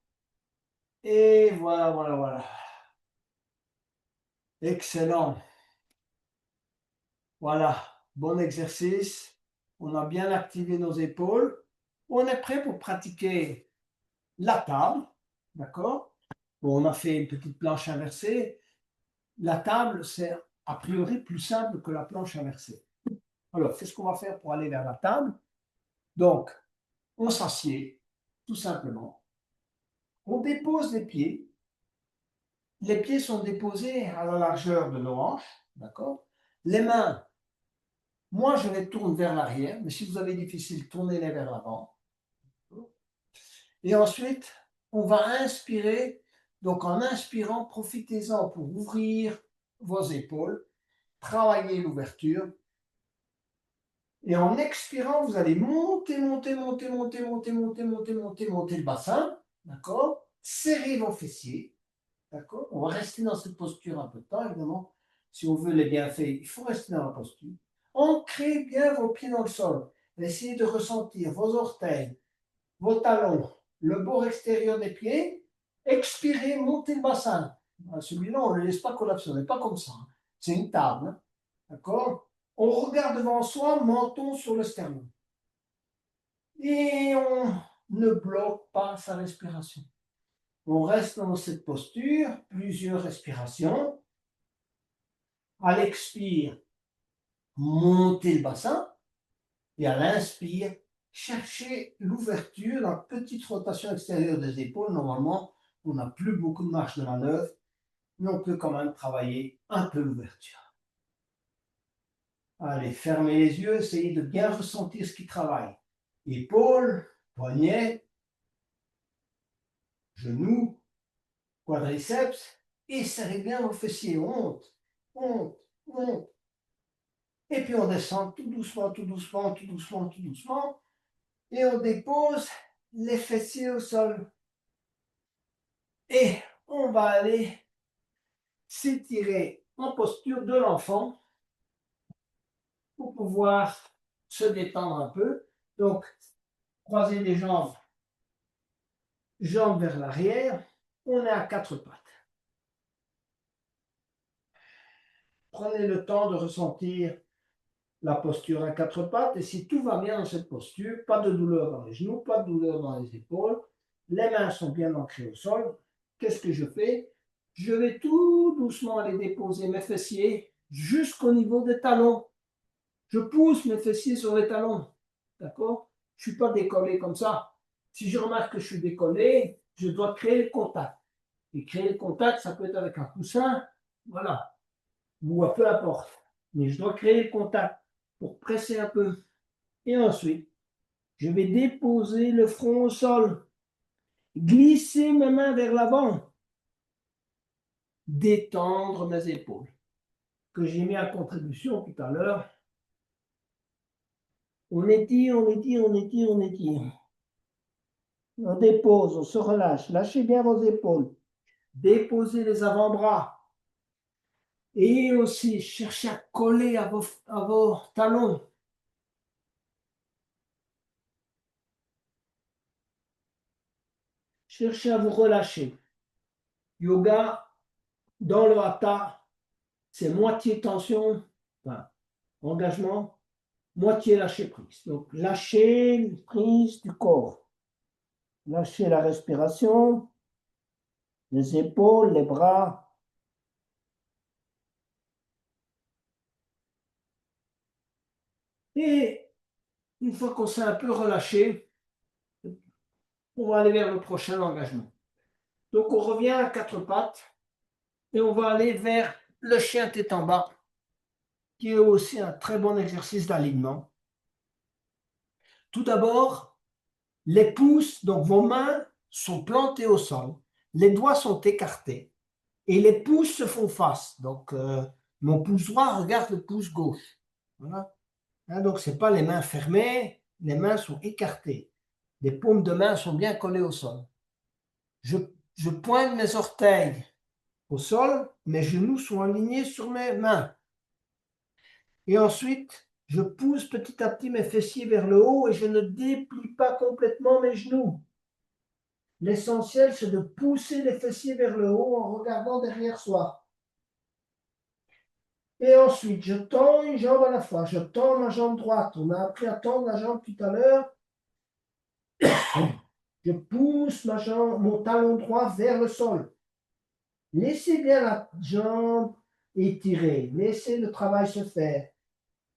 Et voilà, voilà, voilà. Excellent. Voilà, bon exercice. On a bien activé nos épaules. On est prêt pour pratiquer la table. D'accord? Bon, on a fait une petite planche inversée. La table, c'est a priori plus simple que la planche inversée. Alors, qu'est-ce qu'on va faire pour aller vers la table? Donc, on s'assied, tout simplement. On dépose les pieds. Les pieds sont déposés à la largeur de nos hanches. D'accord? Les mains, moi je les tourne vers l'arrière, mais si vous avez difficile, tournez-les vers l'avant. Et ensuite, on va inspirer. Donc en inspirant, profitez-en pour ouvrir vos épaules, travailler l'ouverture. Et en expirant, vous allez monter, monter, monter, monter, monter, monter, monter, monter, monter le bassin. D'accord? Serrez vos fessiers. D'accord? On va rester dans cette posture un peu de temps, évidemment. Si on veut les bienfaits, il faut rester dans la posture. Ancrez bien vos pieds dans le sol. essayez de ressentir vos orteils, vos talons, le bord extérieur des pieds. Expirez, montez le bassin. Celui-là, on ne le laisse pas collapser, on n'est pas comme ça. C'est une table, hein. D'accord? On regarde devant soi, menton sur le sternum. Et on ne bloque pas sa respiration. On reste dans cette posture, plusieurs respirations. À l'expire, montez le bassin. Et à l'inspire, cherchez l'ouverture, la petite rotation extérieure des épaules. Normalement, on n'a plus beaucoup de marge de manœuvre, mais on peut quand même travailler un peu l'ouverture. Allez, fermez les yeux, essayez de bien ressentir ce qui travaille. Épaules, poignets, genoux, quadriceps, et serrez bien vos fessiers. On monte, monte, monte. Et puis on descend tout doucement, tout doucement, tout doucement, tout doucement. Et on dépose les fessiers au sol. Et on va aller s'étirer en posture de l'enfant pour pouvoir se détendre un peu. Donc, croisez les jambes, jambes vers l'arrière. On est à quatre pattes. Prenez le temps de ressentir la posture à quatre pattes. Et si tout va bien dans cette posture, pas de douleur dans les genoux, pas de douleur dans les épaules, les mains sont bien ancrées au sol, qu'est-ce que je fais? Je vais tout doucement aller déposer mes fessiers jusqu'au niveau des talons. Je pousse mes fessiers sur les talons. D'accord? Je ne suis pas décollé comme ça. Si je remarque que je suis décollé, je dois créer le contact. Et créer le contact, ça peut être avec un coussin, voilà, ou peu importe. Mais je dois créer le contact pour presser un peu. Et ensuite, je vais déposer le front au sol, glisser mes mains vers l'avant, détendre mes épaules, que j'ai mis à contribution tout à l'heure. On étire, on étire, on étire, on étire. On dépose, on se relâche. Lâchez bien vos épaules. Déposez les avant-bras. Et aussi, cherchez à coller à vos talons. Cherchez à vous relâcher. Yoga, dans le hatha, c'est moitié tension, enfin, engagement, moitié lâcher prise. Donc, lâcher prise du corps. Lâchez la respiration, les épaules, les bras. Et une fois qu'on s'est un peu relâché, on va aller vers le prochain engagement. Donc, on revient à quatre pattes et on va aller vers le chien tête en bas, qui est aussi un très bon exercice d'alignement. Tout d'abord, les pouces, donc vos mains sont plantées au sol, les doigts sont écartés et les pouces se font face. Donc, mon pouce droit regarde le pouce gauche. Voilà. Hein, donc, ce n'est pas les mains fermées, les mains sont écartées. Les paumes de main sont bien collées au sol. Je pointe mes orteils au sol, mes genoux sont alignés sur mes mains. Et ensuite, je pousse petit à petit mes fessiers vers le haut et je ne déplie pas complètement mes genoux. L'essentiel, c'est de pousser les fessiers vers le haut en regardant derrière soi. Et ensuite, je tends une jambe à la fois. Je tends ma jambe droite. On a appris à tendre la jambe tout à l'heure. Je pousse mon talon droit vers le sol. Laissez bien la jambe étirée. Laissez le travail se faire.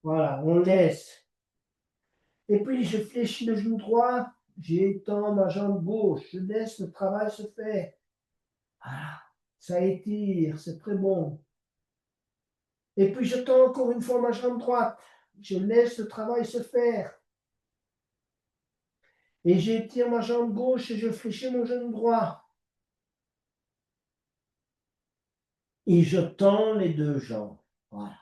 Voilà, on laisse. Et puis, je fléchis le genou droit. J'étends ma jambe gauche. Je laisse le travail se faire. Voilà, ça étire, c'est très bon. Et puis, je tends encore une fois ma jambe droite. Je laisse le travail se faire. Et j'étire ma jambe gauche et je fléchis mon genou droit. Et je tends les deux jambes. Voilà.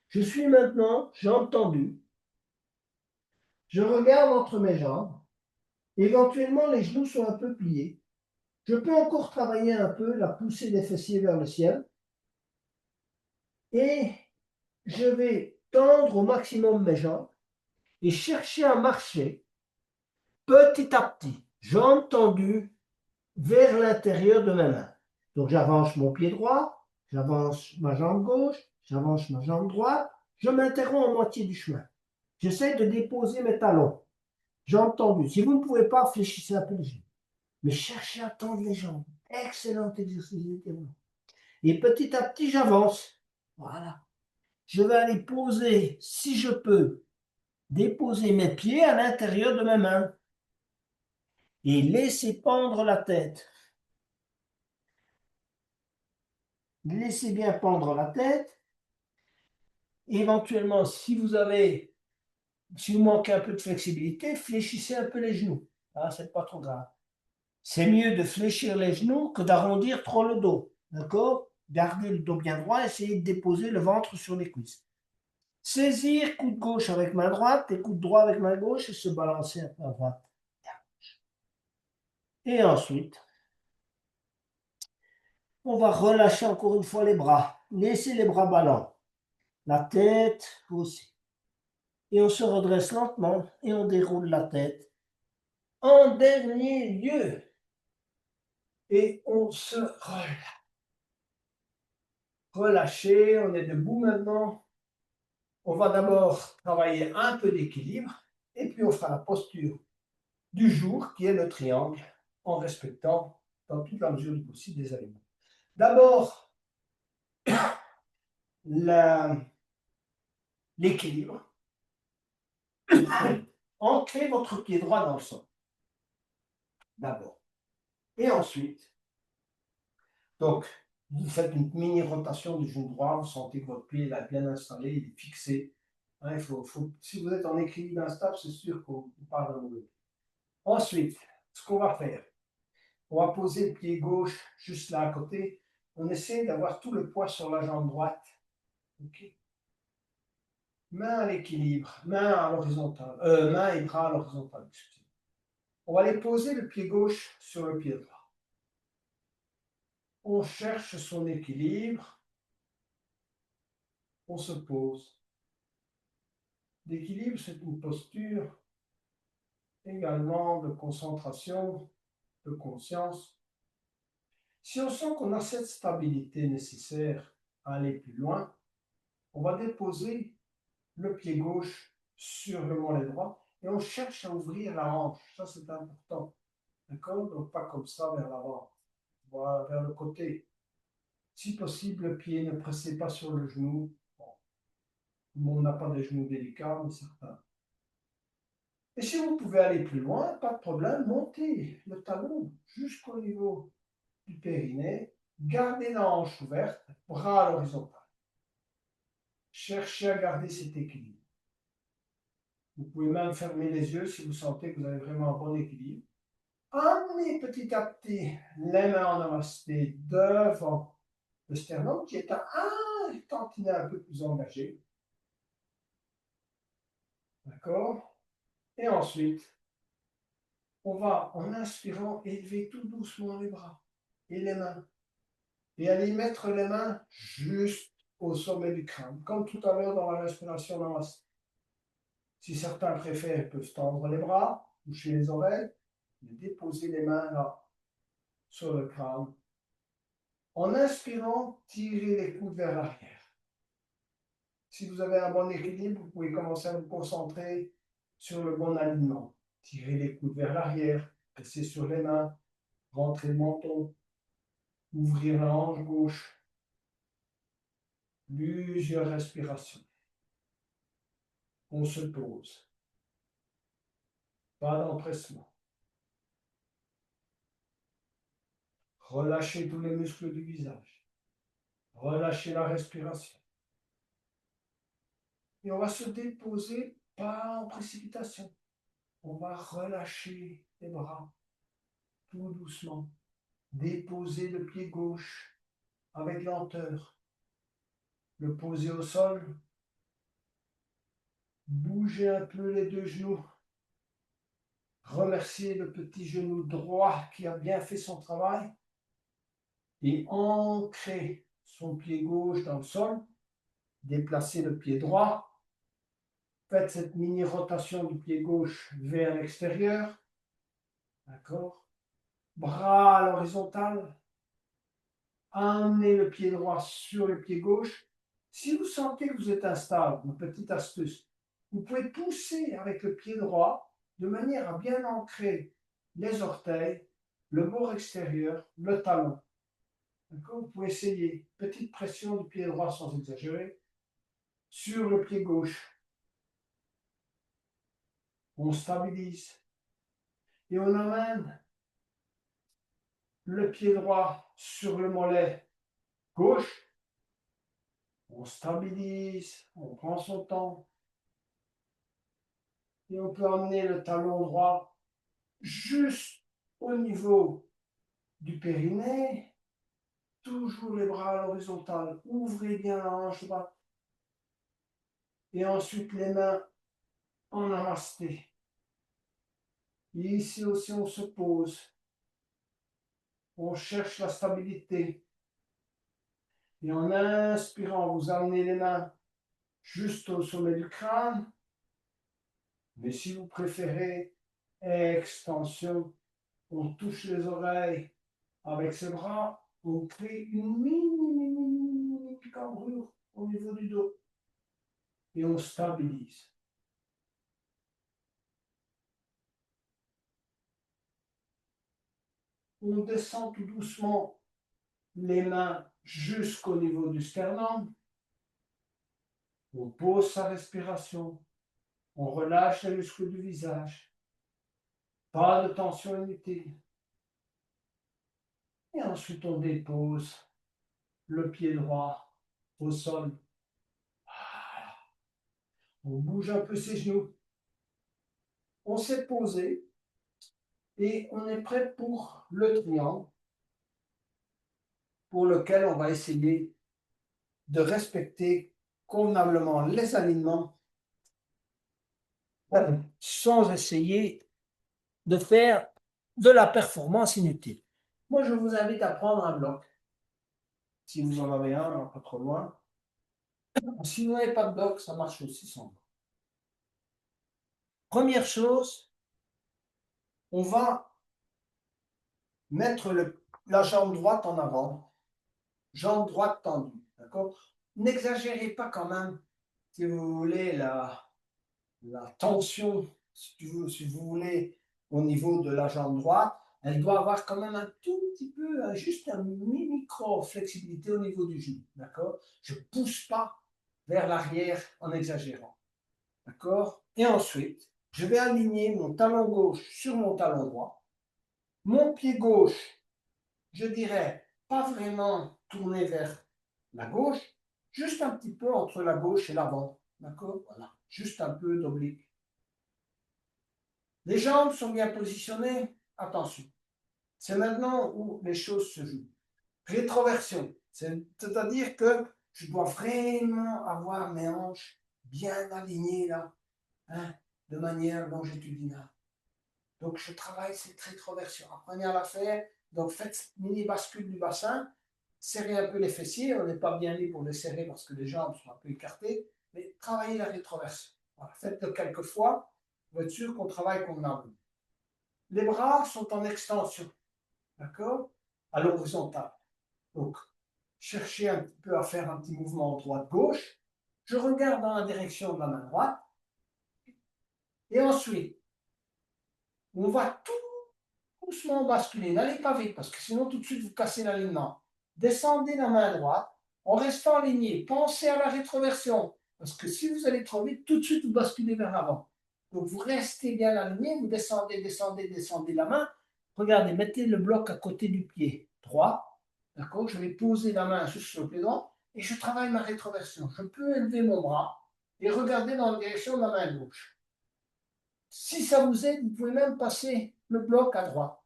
Je suis maintenant jambes tendues. Je regarde entre mes jambes. Éventuellement, les genoux sont un peu pliés. Je peux encore travailler un peu la poussée des fessiers vers le ciel. Et je vais tendre au maximum mes jambes. et chercher à marcher petit à petit, jambe tendue vers l'intérieur de ma main. Donc j'avance mon pied droit, j'avance ma jambe gauche, j'avance ma jambe droite, je m'interromps en moitié du chemin. J'essaie de déposer mes talons, jambes tendues. Si vous ne pouvez pas, fléchissez un peu les genoux. Mais cherchez à tendre les jambes. Excellent exercice d'étirement. Et petit à petit, j'avance. Voilà. Je vais aller poser, si je peux, déposer mes pieds à l'intérieur de mes mains et laisser pendre la tête. Laissez bien pendre la tête. Éventuellement, si vous manquez un peu de flexibilité, fléchissez un peu les genoux. Ah, c'est pas trop grave. C'est mieux de fléchir les genoux que d'arrondir trop le dos. D'accord? Gardez le dos bien droit, essayez de déposer le ventre sur les cuisses. Saisir coude gauche avec main droite et coude droit avec main gauche et se balancer un peu à droite. Et ensuite, on va relâcher encore une fois les bras. Laissez les bras ballants. La tête aussi. Et on se redresse lentement et on déroule la tête. En dernier lieu, et on se relâche. Relâché, on est debout maintenant. On va d'abord travailler un peu d'équilibre et puis on fera la posture du jour qui est le triangle en respectant dans toute la mesure du possible des aliments. D'abord, l'équilibre. Ancrez votre pied droit dans le sol. D'abord. Et ensuite, donc, vous faites une mini rotation du genou droit, vous sentez que votre pied est bien installé, il est fixé. Hein, si vous êtes en équilibre instable, c'est sûr qu'on parle d'un mauvais. Ensuite, ce qu'on va faire, on va poser le pied gauche juste là à côté. On essaie d'avoir tout le poids sur la jambe droite. Okay. Main à l'équilibre, main à l'horizontale, main et bras à l'horizontale. On va aller poser le pied gauche sur le pied droit. On cherche son équilibre. On se pose. L'équilibre, c'est une posture également de concentration, de conscience. Si on sent qu'on a cette stabilité nécessaire à aller plus loin, on va déposer le pied gauche sur le mollet droit et on cherche à ouvrir la hanche. Ça, c'est important. D'accord? Donc, pas comme ça vers l'avant, voilà, vers le côté. Si possible, le pied ne pressez pas sur le genou. Bon, tout le monde n'a pas des genoux délicats, mais certains. Et si vous pouvez aller plus loin, pas de problème, montez le talon jusqu'au niveau du périnée, gardez la hanche ouverte, bras à l'horizontale. Cherchez à garder cet équilibre. Vous pouvez même fermer les yeux si vous sentez que vous avez vraiment un bon équilibre. Amenez petit à petit les mains en namasté devant le sternum qui est un tantinet un peu plus engagé. D'accord? Et ensuite, on va, en inspirant, élever tout doucement les bras et les mains. Et aller mettre les mains juste au sommet du crâne, comme tout à l'heure dans la respiration namasté. Si certains préfèrent, ils peuvent tendre les bras, toucher les oreilles, et déposer les mains là, sur le crâne. En inspirant, tirez les coudes vers l'arrière. Si vous avez un bon équilibre, vous pouvez commencer à vous concentrer sur le bon alignement. Tirez les coudes vers l'arrière, restez sur les mains, rentrez le menton, ouvrir la hanche gauche. Plusieurs respirations. On se pose. Pas d'empressement. Relâchez tous les muscles du visage. Relâchez la respiration. Et on va se déposer, pas en précipitation. On va relâcher les bras, tout doucement. Déposer le pied gauche avec lenteur. Le poser au sol. Bougez un peu les deux genoux. Remerciez le petit genou droit qui a bien fait son travail. Et ancrer son pied gauche dans le sol. Déplacez le pied droit. faites cette mini rotation du pied gauche vers l'extérieur. D'accord? Bras à l'horizontale. Amenez le pied droit sur le pied gauche. Si vous sentez que vous êtes instable, une petite astuce, vous pouvez pousser avec le pied droit de manière à bien ancrer les orteils, le bord extérieur, le talon. Vous pouvez essayer. Petite pression du pied droit sans exagérer sur le pied gauche. On stabilise. Et on amène le pied droit sur le mollet gauche. On stabilise, on prend son temps. Et on peut amener le talon droit juste au niveau du périnée. Toujours les bras à l'horizontale. Ouvrez bien la hanche droite. Et ensuite les mains en namasté. Et ici aussi on se pose. On cherche la stabilité. Et en inspirant, vous amenez les mains juste au sommet du crâne. Mais si vous préférez, extension. On touche les oreilles avec ses bras. On crée une mini cambrure au niveau du dos. Et on stabilise. On descend tout doucement les mains jusqu'au niveau du sternum. On pose sa respiration. On relâche les muscles du visage. Pas de tension inutile. Et ensuite, on dépose le pied droit au sol. On bouge un peu ses genoux. On s'est posé et on est prêt pour le triangle, pour lequel on va essayer de respecter convenablement les alignements sans essayer de faire de la performance inutile. Moi, je vous invite à prendre un bloc. Si vous en avez un, pas trop loin. Si vous n'avez pas de bloc, ça marche aussi sans bloc. Première chose, on va mettre la jambe droite en avant, jambe droite tendue. D'accord? N'exagérez pas quand même, si vous voulez, la tension, si vous voulez, au niveau de la jambe droite. Elle doit avoir quand même un tout petit peu, juste un micro flexibilité au niveau du genou. D'accord? Je ne pousse pas vers l'arrière en exagérant. D'accord? Et ensuite, je vais aligner mon talon gauche sur mon talon droit. Mon pied gauche, je dirais, pas vraiment tourné vers la gauche, juste un petit peu entre la gauche et l'avant. D'accord? Voilà. Juste un peu d'oblique. Les jambes sont bien positionnées. Attention. C'est maintenant où les choses se jouent. Rétroversion. C'est-à-dire que je dois vraiment avoir mes hanches bien alignées là, hein, de manière longitudinale. Donc, je travaille cette rétroversion. Apprenez à la faire. Donc, faites cette mini bascule du bassin. Serrez un peu les fessiers. On n'est pas bien mis pour les serrer parce que les jambes sont un peu écartées. Mais travaillez la rétroversion. Voilà. Faites-le quelques fois pour être sûr qu'on travaille convenablement. Les bras sont en extension. D'accord? À l'horizontale. Donc, cherchez un petit peu à faire un petit mouvement droite-gauche. Je regarde dans la direction de la main droite. Et ensuite, on va tout doucement basculer. N'allez pas vite parce que sinon tout de suite vous cassez l'alignement. Descendez la main droite en restant aligné. Pensez à la rétroversion parce que si vous allez trop vite, tout de suite vous basculez vers l'avant. Donc vous restez bien aligné, vous descendez, descendez, descendez la main. Regardez, mettez le bloc à côté du pied droit. D'accord? Je vais poser la main juste sur le pied droit et je travaille ma rétroversion. Je peux élever mon bras et regarder dans la direction de la main gauche. Si ça vous aide, vous pouvez même passer le bloc à droite.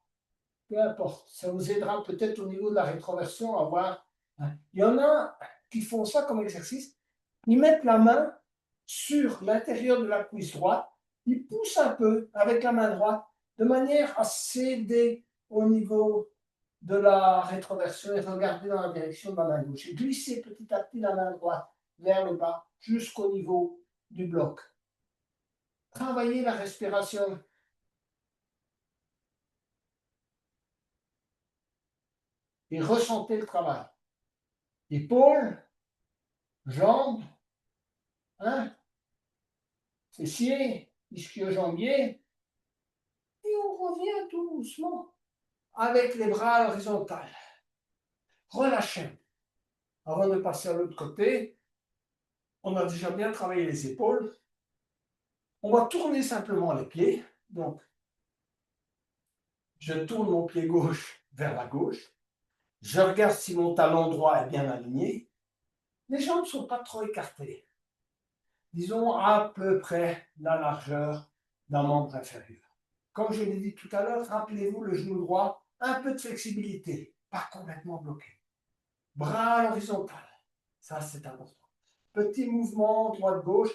Peu importe, ça vous aidera peut-être au niveau de la rétroversion à voir. Il y en a qui font ça comme exercice. Ils mettent la main sur l'intérieur de la cuisse droite, ils poussent un peu avec la main droite de manière à s'aider au niveau de la rétroversion et regarder dans la direction de la main gauche. Et glisser petit à petit la main droite vers le bas jusqu'au niveau du bloc. Travaillez la respiration. Et ressentez le travail. Épaules, jambes, hein, fessiers, ischio-jambiers. Et on revient tout doucement avec les bras à l'horizontale. Relâchez. Avant de passer à l'autre côté, on a déjà bien travaillé les épaules. On va tourner simplement les pieds. Donc, je tourne mon pied gauche vers la gauche. Je regarde si mon talon droit est bien aligné. Les jambes ne sont pas trop écartées. Disons à peu près la largeur d'un membre inférieur. Comme je l'ai dit tout à l'heure, rappelez-vous le genou droit, un peu de flexibilité, pas complètement bloqué. Bras à l'horizontale, ça c'est important. Petit mouvement droite-gauche,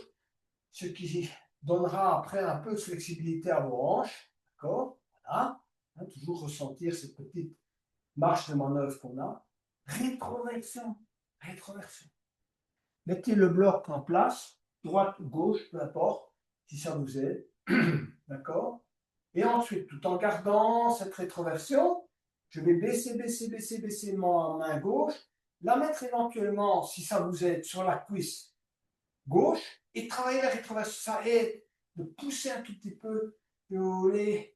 ce qui donnera après un peu de flexibilité à vos hanches. D'accord? Voilà. Toujours ressentir cette petite marche de manœuvre qu'on a. Rétroversion. Rétroversion. Mettez le bloc en place, droite ou gauche, peu importe, si ça vous aide. D'accord? Et ensuite, tout en gardant cette rétroversion, je vais baisser ma main gauche, la mettre éventuellement, si ça vous aide, sur la cuisse gauche et travailler la rétroversion. Ça aide de pousser un tout petit peu le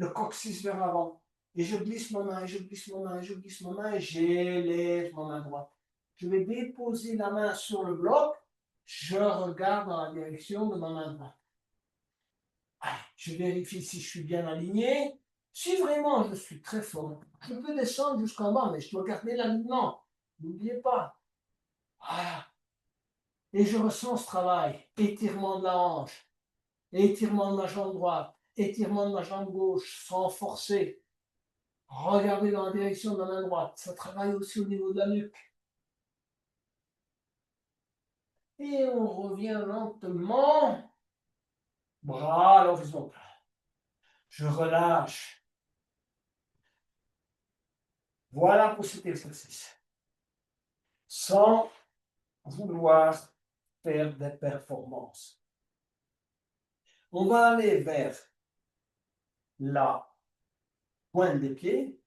coccyx vers l'avant. Et je glisse ma main, et je glisse ma main, et je glisse ma main, et j'élève ma main droite. Je vais déposer la main sur le bloc, je regarde dans la direction de ma main droite. Allez, je vérifie si je suis bien aligné. Si vraiment je suis très fort, je peux descendre jusqu'en bas, mais je dois garder l'alignement. N'oubliez pas. Voilà. Et je ressens ce travail. Étirement de la hanche, étirement de ma jambe droite, étirement de ma jambe gauche, sans forcer. Regardez dans la direction de la main droite. Ça travaille aussi au niveau de la nuque. Et on revient lentement. Bras à l'horizontale. Je relâche. Voilà pour cet exercice. Sans vouloir faire des performances. On va aller vers la pointe des pieds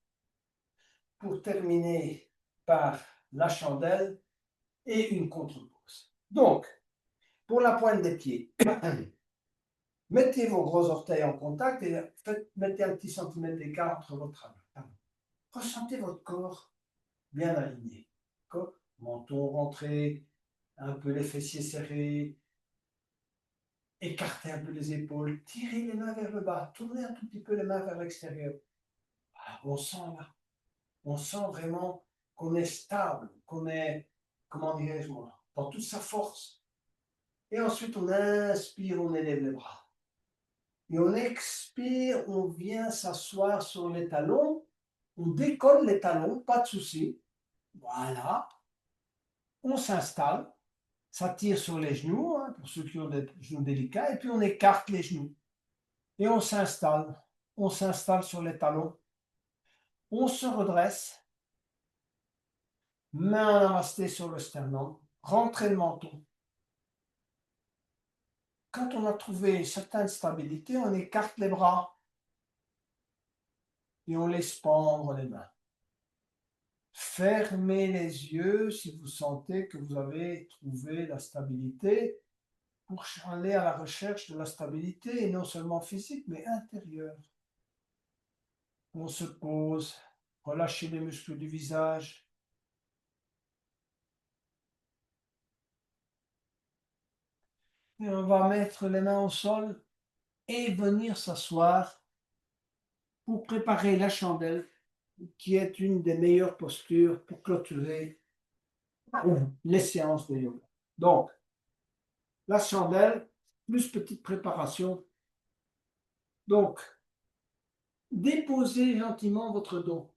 pour terminer par la chandelle et une contre-pose. Donc, pour la pointe des pieds, mettez vos gros orteils en contact et mettez un petit centimètre d'écart entre votre talon. Ressentez votre corps bien aligné. Menton rentré, un peu les fessiers serrés, écartez un peu les épaules, tirez les mains vers le bas, tournez un tout petit peu les mains vers l'extérieur. Voilà, on sent là, on sent vraiment qu'on est stable, qu'on est, comment dirais-je moi, dans toute sa force. Et ensuite, on inspire, on élève les bras. Et on expire, on vient s'asseoir sur les talons, on décolle les talons, pas de souci. Voilà. On s'installe, ça tire sur les genoux, hein, pour ceux qui ont des genoux délicats, et puis on écarte les genoux. Et on s'installe sur les talons. On se redresse, main en namasté sur le sternum, rentrez le menton. Quand on a trouvé une certaine stabilité, on écarte les bras et on laisse pendre les mains. Fermez les yeux si vous sentez que vous avez trouvé la stabilité pour aller à la recherche de la stabilité, et non seulement physique, mais intérieure. On se pose, relâchez les muscles du visage. Et on va mettre les mains au sol et venir s'asseoir pour préparer la chandelle, qui est une des meilleures postures pour clôturer les séances de yoga. Donc, la chandelle, plus petite préparation. Donc, déposez gentiment votre dos.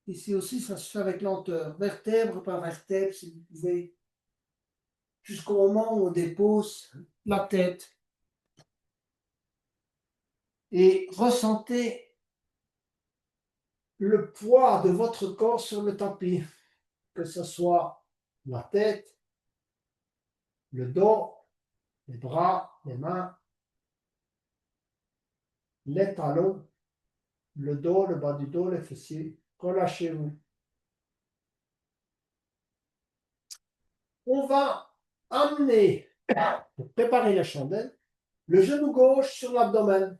Ici aussi, ça se fait avec lenteur, vertèbre par vertèbre, si vous pouvez, jusqu'au moment où on dépose la tête. Et ressentez le poids de votre corps sur le tapis, que ce soit la tête, le dos, les bras, les mains, les talons, le dos, le bas du dos, les fessiers. Relâchez-vous. On va amener, pour préparer la chandelle, le genou gauche sur l'abdomen.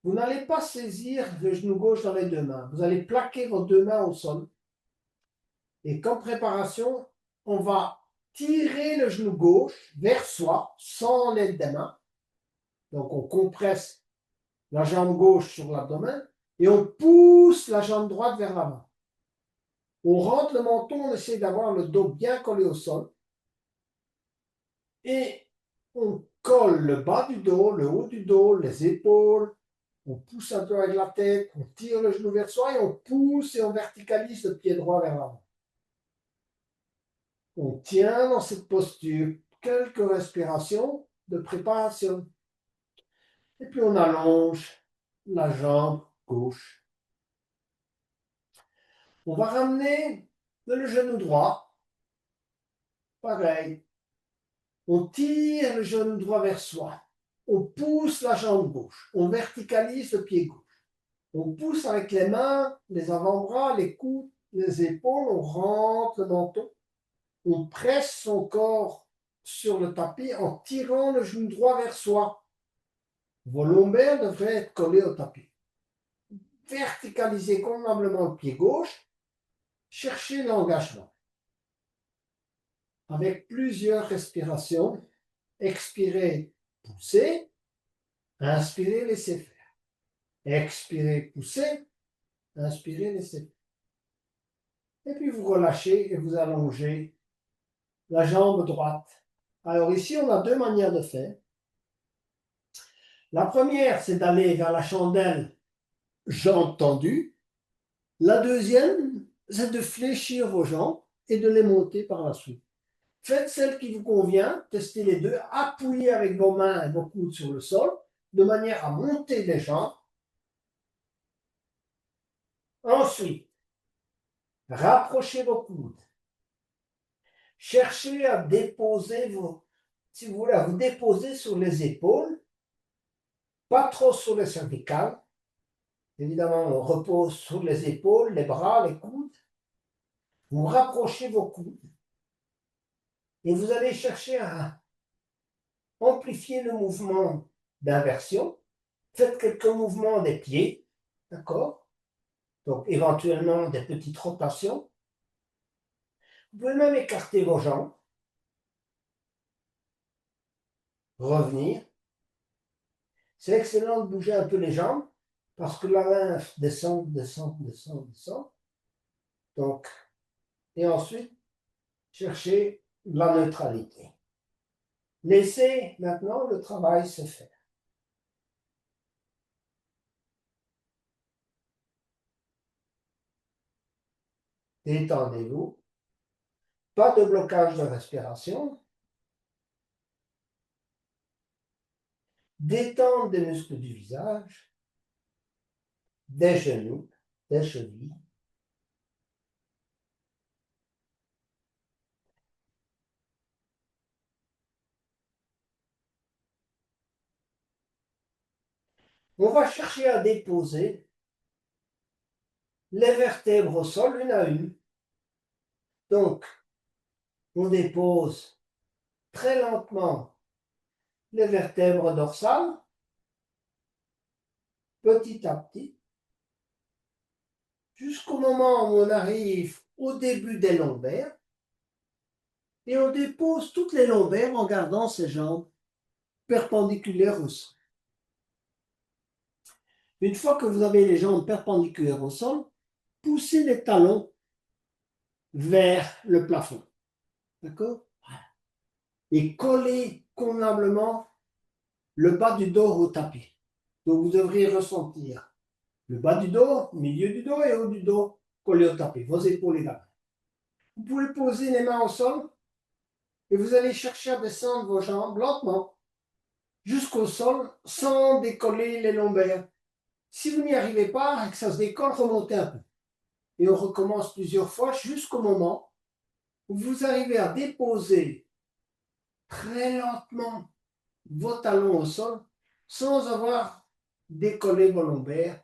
Vous n'allez pas saisir le genou gauche dans les deux mains. Vous allez plaquer vos deux mains au sol. Et comme préparation, on va tirer le genou gauche vers soi sans l'aide des mains. Donc on compresse la jambe gauche sur l'abdomen et on pousse la jambe droite vers l'avant. On rentre le menton, on essaie d'avoir le dos bien collé au sol. Et on colle le bas du dos, le haut du dos, les épaules. On pousse un peu avec la tête, on tire le genou vers soi et on pousse et on verticalise le pied droit vers l'avant. On tient dans cette posture quelques respirations de préparation. Et puis on allonge la jambe gauche. On va ramener le genou droit. Pareil. On tire le genou droit vers soi. On pousse la jambe gauche. On verticalise le pied gauche. On pousse avec les mains, les avant-bras, les coudes, les épaules. On rentre le menton. On presse son corps sur le tapis en tirant le genou droit vers soi. Vos lombaires devraient être collés au tapis. Verticalisez convenablement le pied gauche. Cherchez l'engagement. Avec plusieurs respirations, expirez, poussez. Inspirez, laissez faire. Expirez, poussez. Inspirez, laissez faire. Et puis vous relâchez et vous allongez la jambe droite. Alors ici, on a deux manières de faire. La première, c'est d'aller vers la chandelle, jambes tendues. La deuxième, c'est de fléchir vos jambes et de les monter par la suite. Faites celle qui vous convient, testez les deux, appuyez avec vos mains et vos coudes sur le sol, de manière à monter les jambes. Ensuite, rapprochez vos coudes. Cherchez à déposer si vous voulez, à vous déposer sur les épaules, pas trop sur les cervicales. Évidemment, on repose sur les épaules, les bras, les coudes. Vous rapprochez vos coudes et vous allez chercher à amplifier le mouvement d'inversion. Faites quelques mouvements des pieds, d'accord? Donc, éventuellement, des petites rotations. Vous pouvez même écarter vos jambes. Revenir. C'est excellent de bouger un peu les jambes parce que la lymphe descend, descend, descend, descend. Donc, et ensuite, chercher la neutralité. Laissez maintenant le travail se faire. Détendez-vous. Pas de blocage de respiration. Détente des muscles du visage, des genoux, des chevilles. On va chercher à déposer les vertèbres au sol une à une. Donc, on dépose très lentement les vertèbres dorsales, petit à petit, jusqu'au moment où on arrive au début des lombaires, et on dépose toutes les lombaires en gardant ses jambes perpendiculaires au sol. Une fois que vous avez les jambes perpendiculaires au sol, poussez les talons vers le plafond. D'accord? Et collez convenablement le bas du dos au tapis. Donc vous devriez ressentir le bas du dos, milieu du dos et haut du dos collés au tapis, vos épaules également. Vous pouvez poser les mains au sol et vous allez chercher à descendre vos jambes lentement jusqu'au sol sans décoller les lombaires. Si vous n'y arrivez pas et que ça se décolle, remontez un peu. Et on recommence plusieurs fois jusqu'au moment où vous arrivez à déposer très lentement vos talons au sol sans avoir décollé vos lombaires.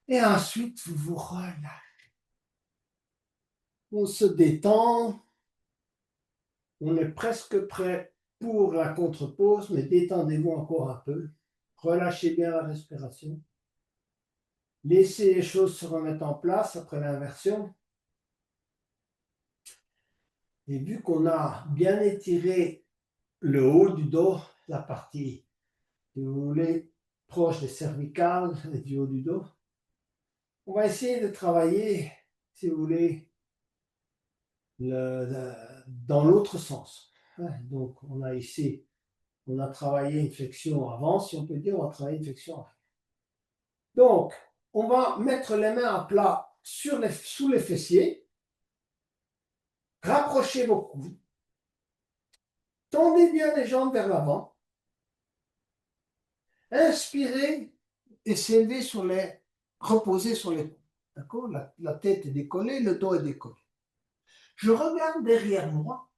Et ensuite, vous vous relâchez. On se détend. On est presque prêt pour la contre-pause, mais détendez-vous encore un peu. Relâchez bien la respiration. Laissez les choses se remettre en place après l'inversion. Et vu qu'on a bien étiré le haut du dos, la partie, si vous voulez, proche des cervicales et du haut du dos, on va essayer de travailler, si vous voulez, dans l'autre sens. Donc, on a ici, on a travaillé une flexion avant, si on peut dire, on va travailler une flexion arrière. Donc, on va mettre les mains à plat sous les fessiers, rapprochez vos coudes, tendez bien les jambes vers l'avant, inspirez et s'élever reposez sur les coudes. D'accord? La tête est décollée, le dos est décollé. Je regarde derrière moi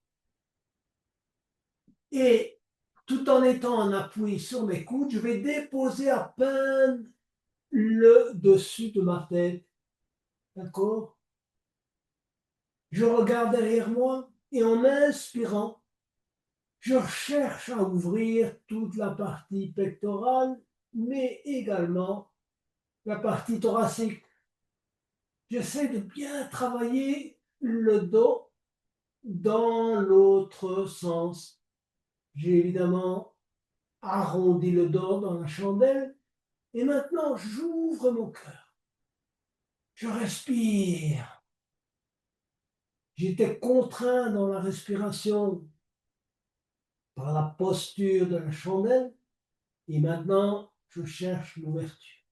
et tout en étant en appui sur mes coudes, je vais déposer à peine le dessus de ma tête. D'accord? Je regarde derrière moi et en inspirant, je cherche à ouvrir toute la partie pectorale, mais également la partie thoracique. J'essaie de bien travailler le dos dans l'autre sens. J'ai évidemment arrondi le dos dans la chandelle et maintenant j'ouvre mon cœur. Je respire. J'étais contraint dans la respiration par la posture de la chandelle et maintenant je cherche l'ouverture.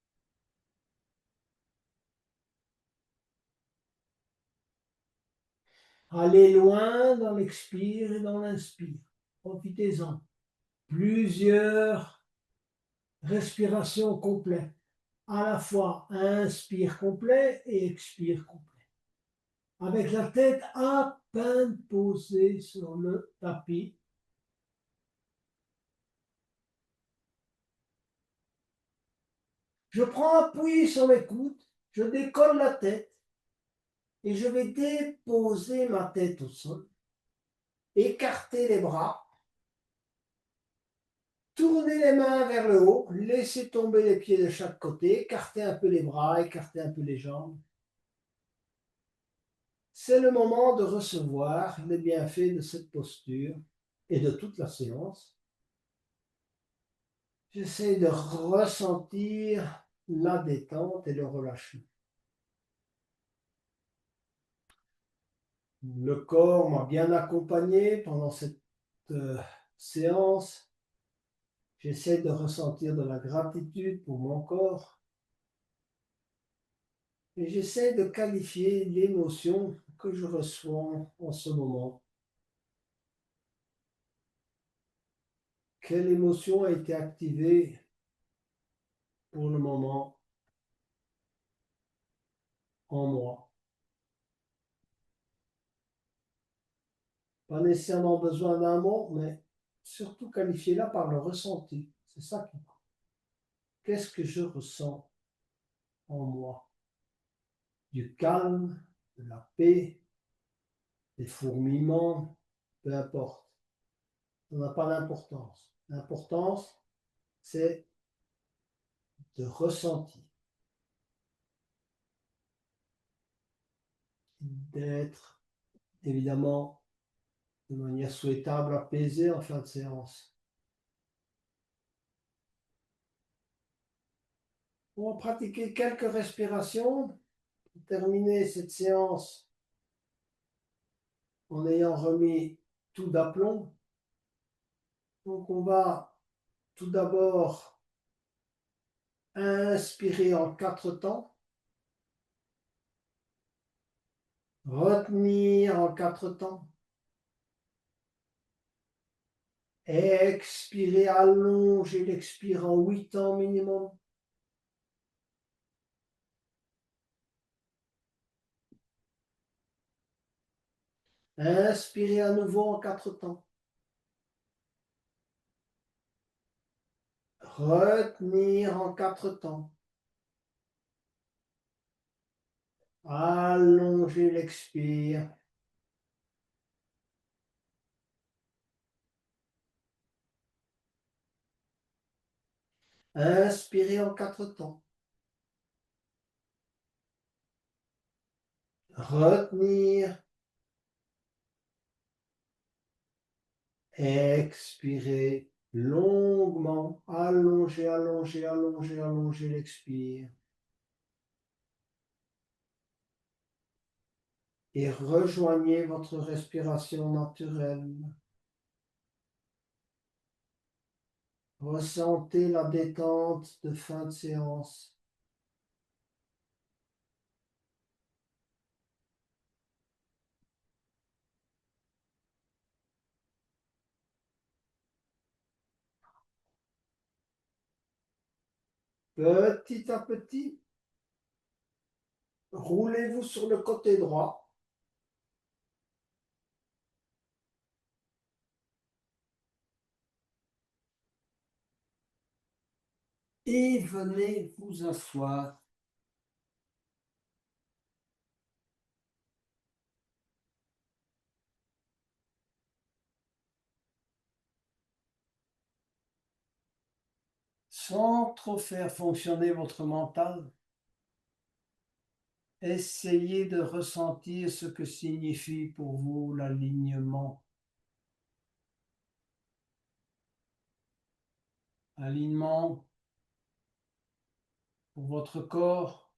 Allez loin dans l'expire et dans l'inspire. Profitez-en. Plusieurs respirations complètes. À la fois inspire complet et expire complet. Avec la tête à peine posée sur le tapis. Je prends appui sur mes coudes, je décolle la tête et je vais déposer ma tête au sol. Écarter les bras. Tournez les mains vers le haut, laissez tomber les pieds de chaque côté, écartez un peu les bras, écartez un peu les jambes. C'est le moment de recevoir les bienfaits de cette posture et de toute la séance. J'essaie de ressentir la détente et le relâchement. Le corps m'a bien accompagné pendant cette séance. J'essaie de ressentir de la gratitude pour mon corps. Et j'essaie de qualifier l'émotion que je reçois en ce moment. Quelle émotion a été activée pour le moment en moi? Pas nécessairement besoin d'un mot, mais surtout qualifier-la par le ressenti. C'est ça qui compte. Qu'est-ce que je ressens en moi? Du calme, de la paix, des fourmillements, peu importe. Ça n'a pas d'importance. L'importance, c'est de ressentir, d'être évidemment de manière souhaitable apaisé en fin de séance. On va pratiquer quelques respirations pour terminer cette séance en ayant remis tout d'aplomb. Donc on va tout d'abord inspirer en 4 temps, retenir en 4 temps, expirer, allonger l'expire en 8 temps minimum. Inspirez à nouveau en 4 temps. Retenir en 4 temps. Allonger l'expire. Inspirer en 4 temps. Retenir. Expirez longuement. Allongez, allongez, allongez, allongez l'expire. Et rejoignez votre respiration naturelle. Ressentez la détente de fin de séance. Petit à petit, roulez-vous sur le côté droit. Et venez vous asseoir. Sans trop faire fonctionner votre mental, essayez de ressentir ce que signifie pour vous l'alignement. Alignement pour votre corps,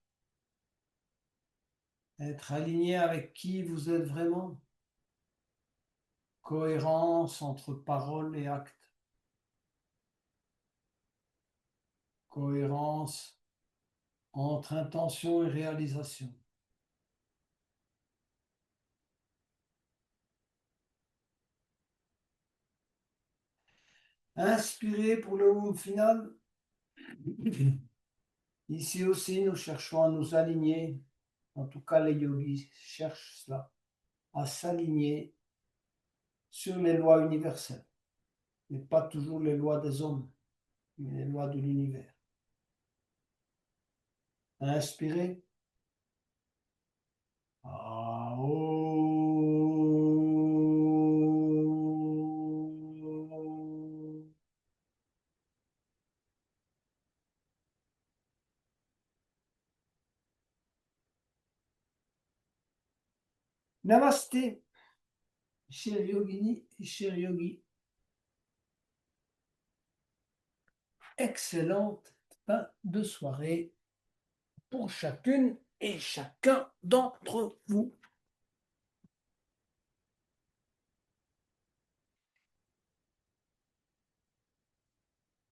être aligné avec qui vous êtes vraiment. Cohérence entre parole et acte. Cohérence entre intention et réalisation. Inspirez pour le mot final. Ici aussi, nous cherchons à nous aligner. En tout cas, les yogis cherchent cela, à s'aligner sur les lois universelles, mais pas toujours les lois des hommes, mais les lois de l'univers. Inspirez. Namasté, chère yogini et chers yogis. Excellente fin de soirée pour chacune et chacun d'entre vous.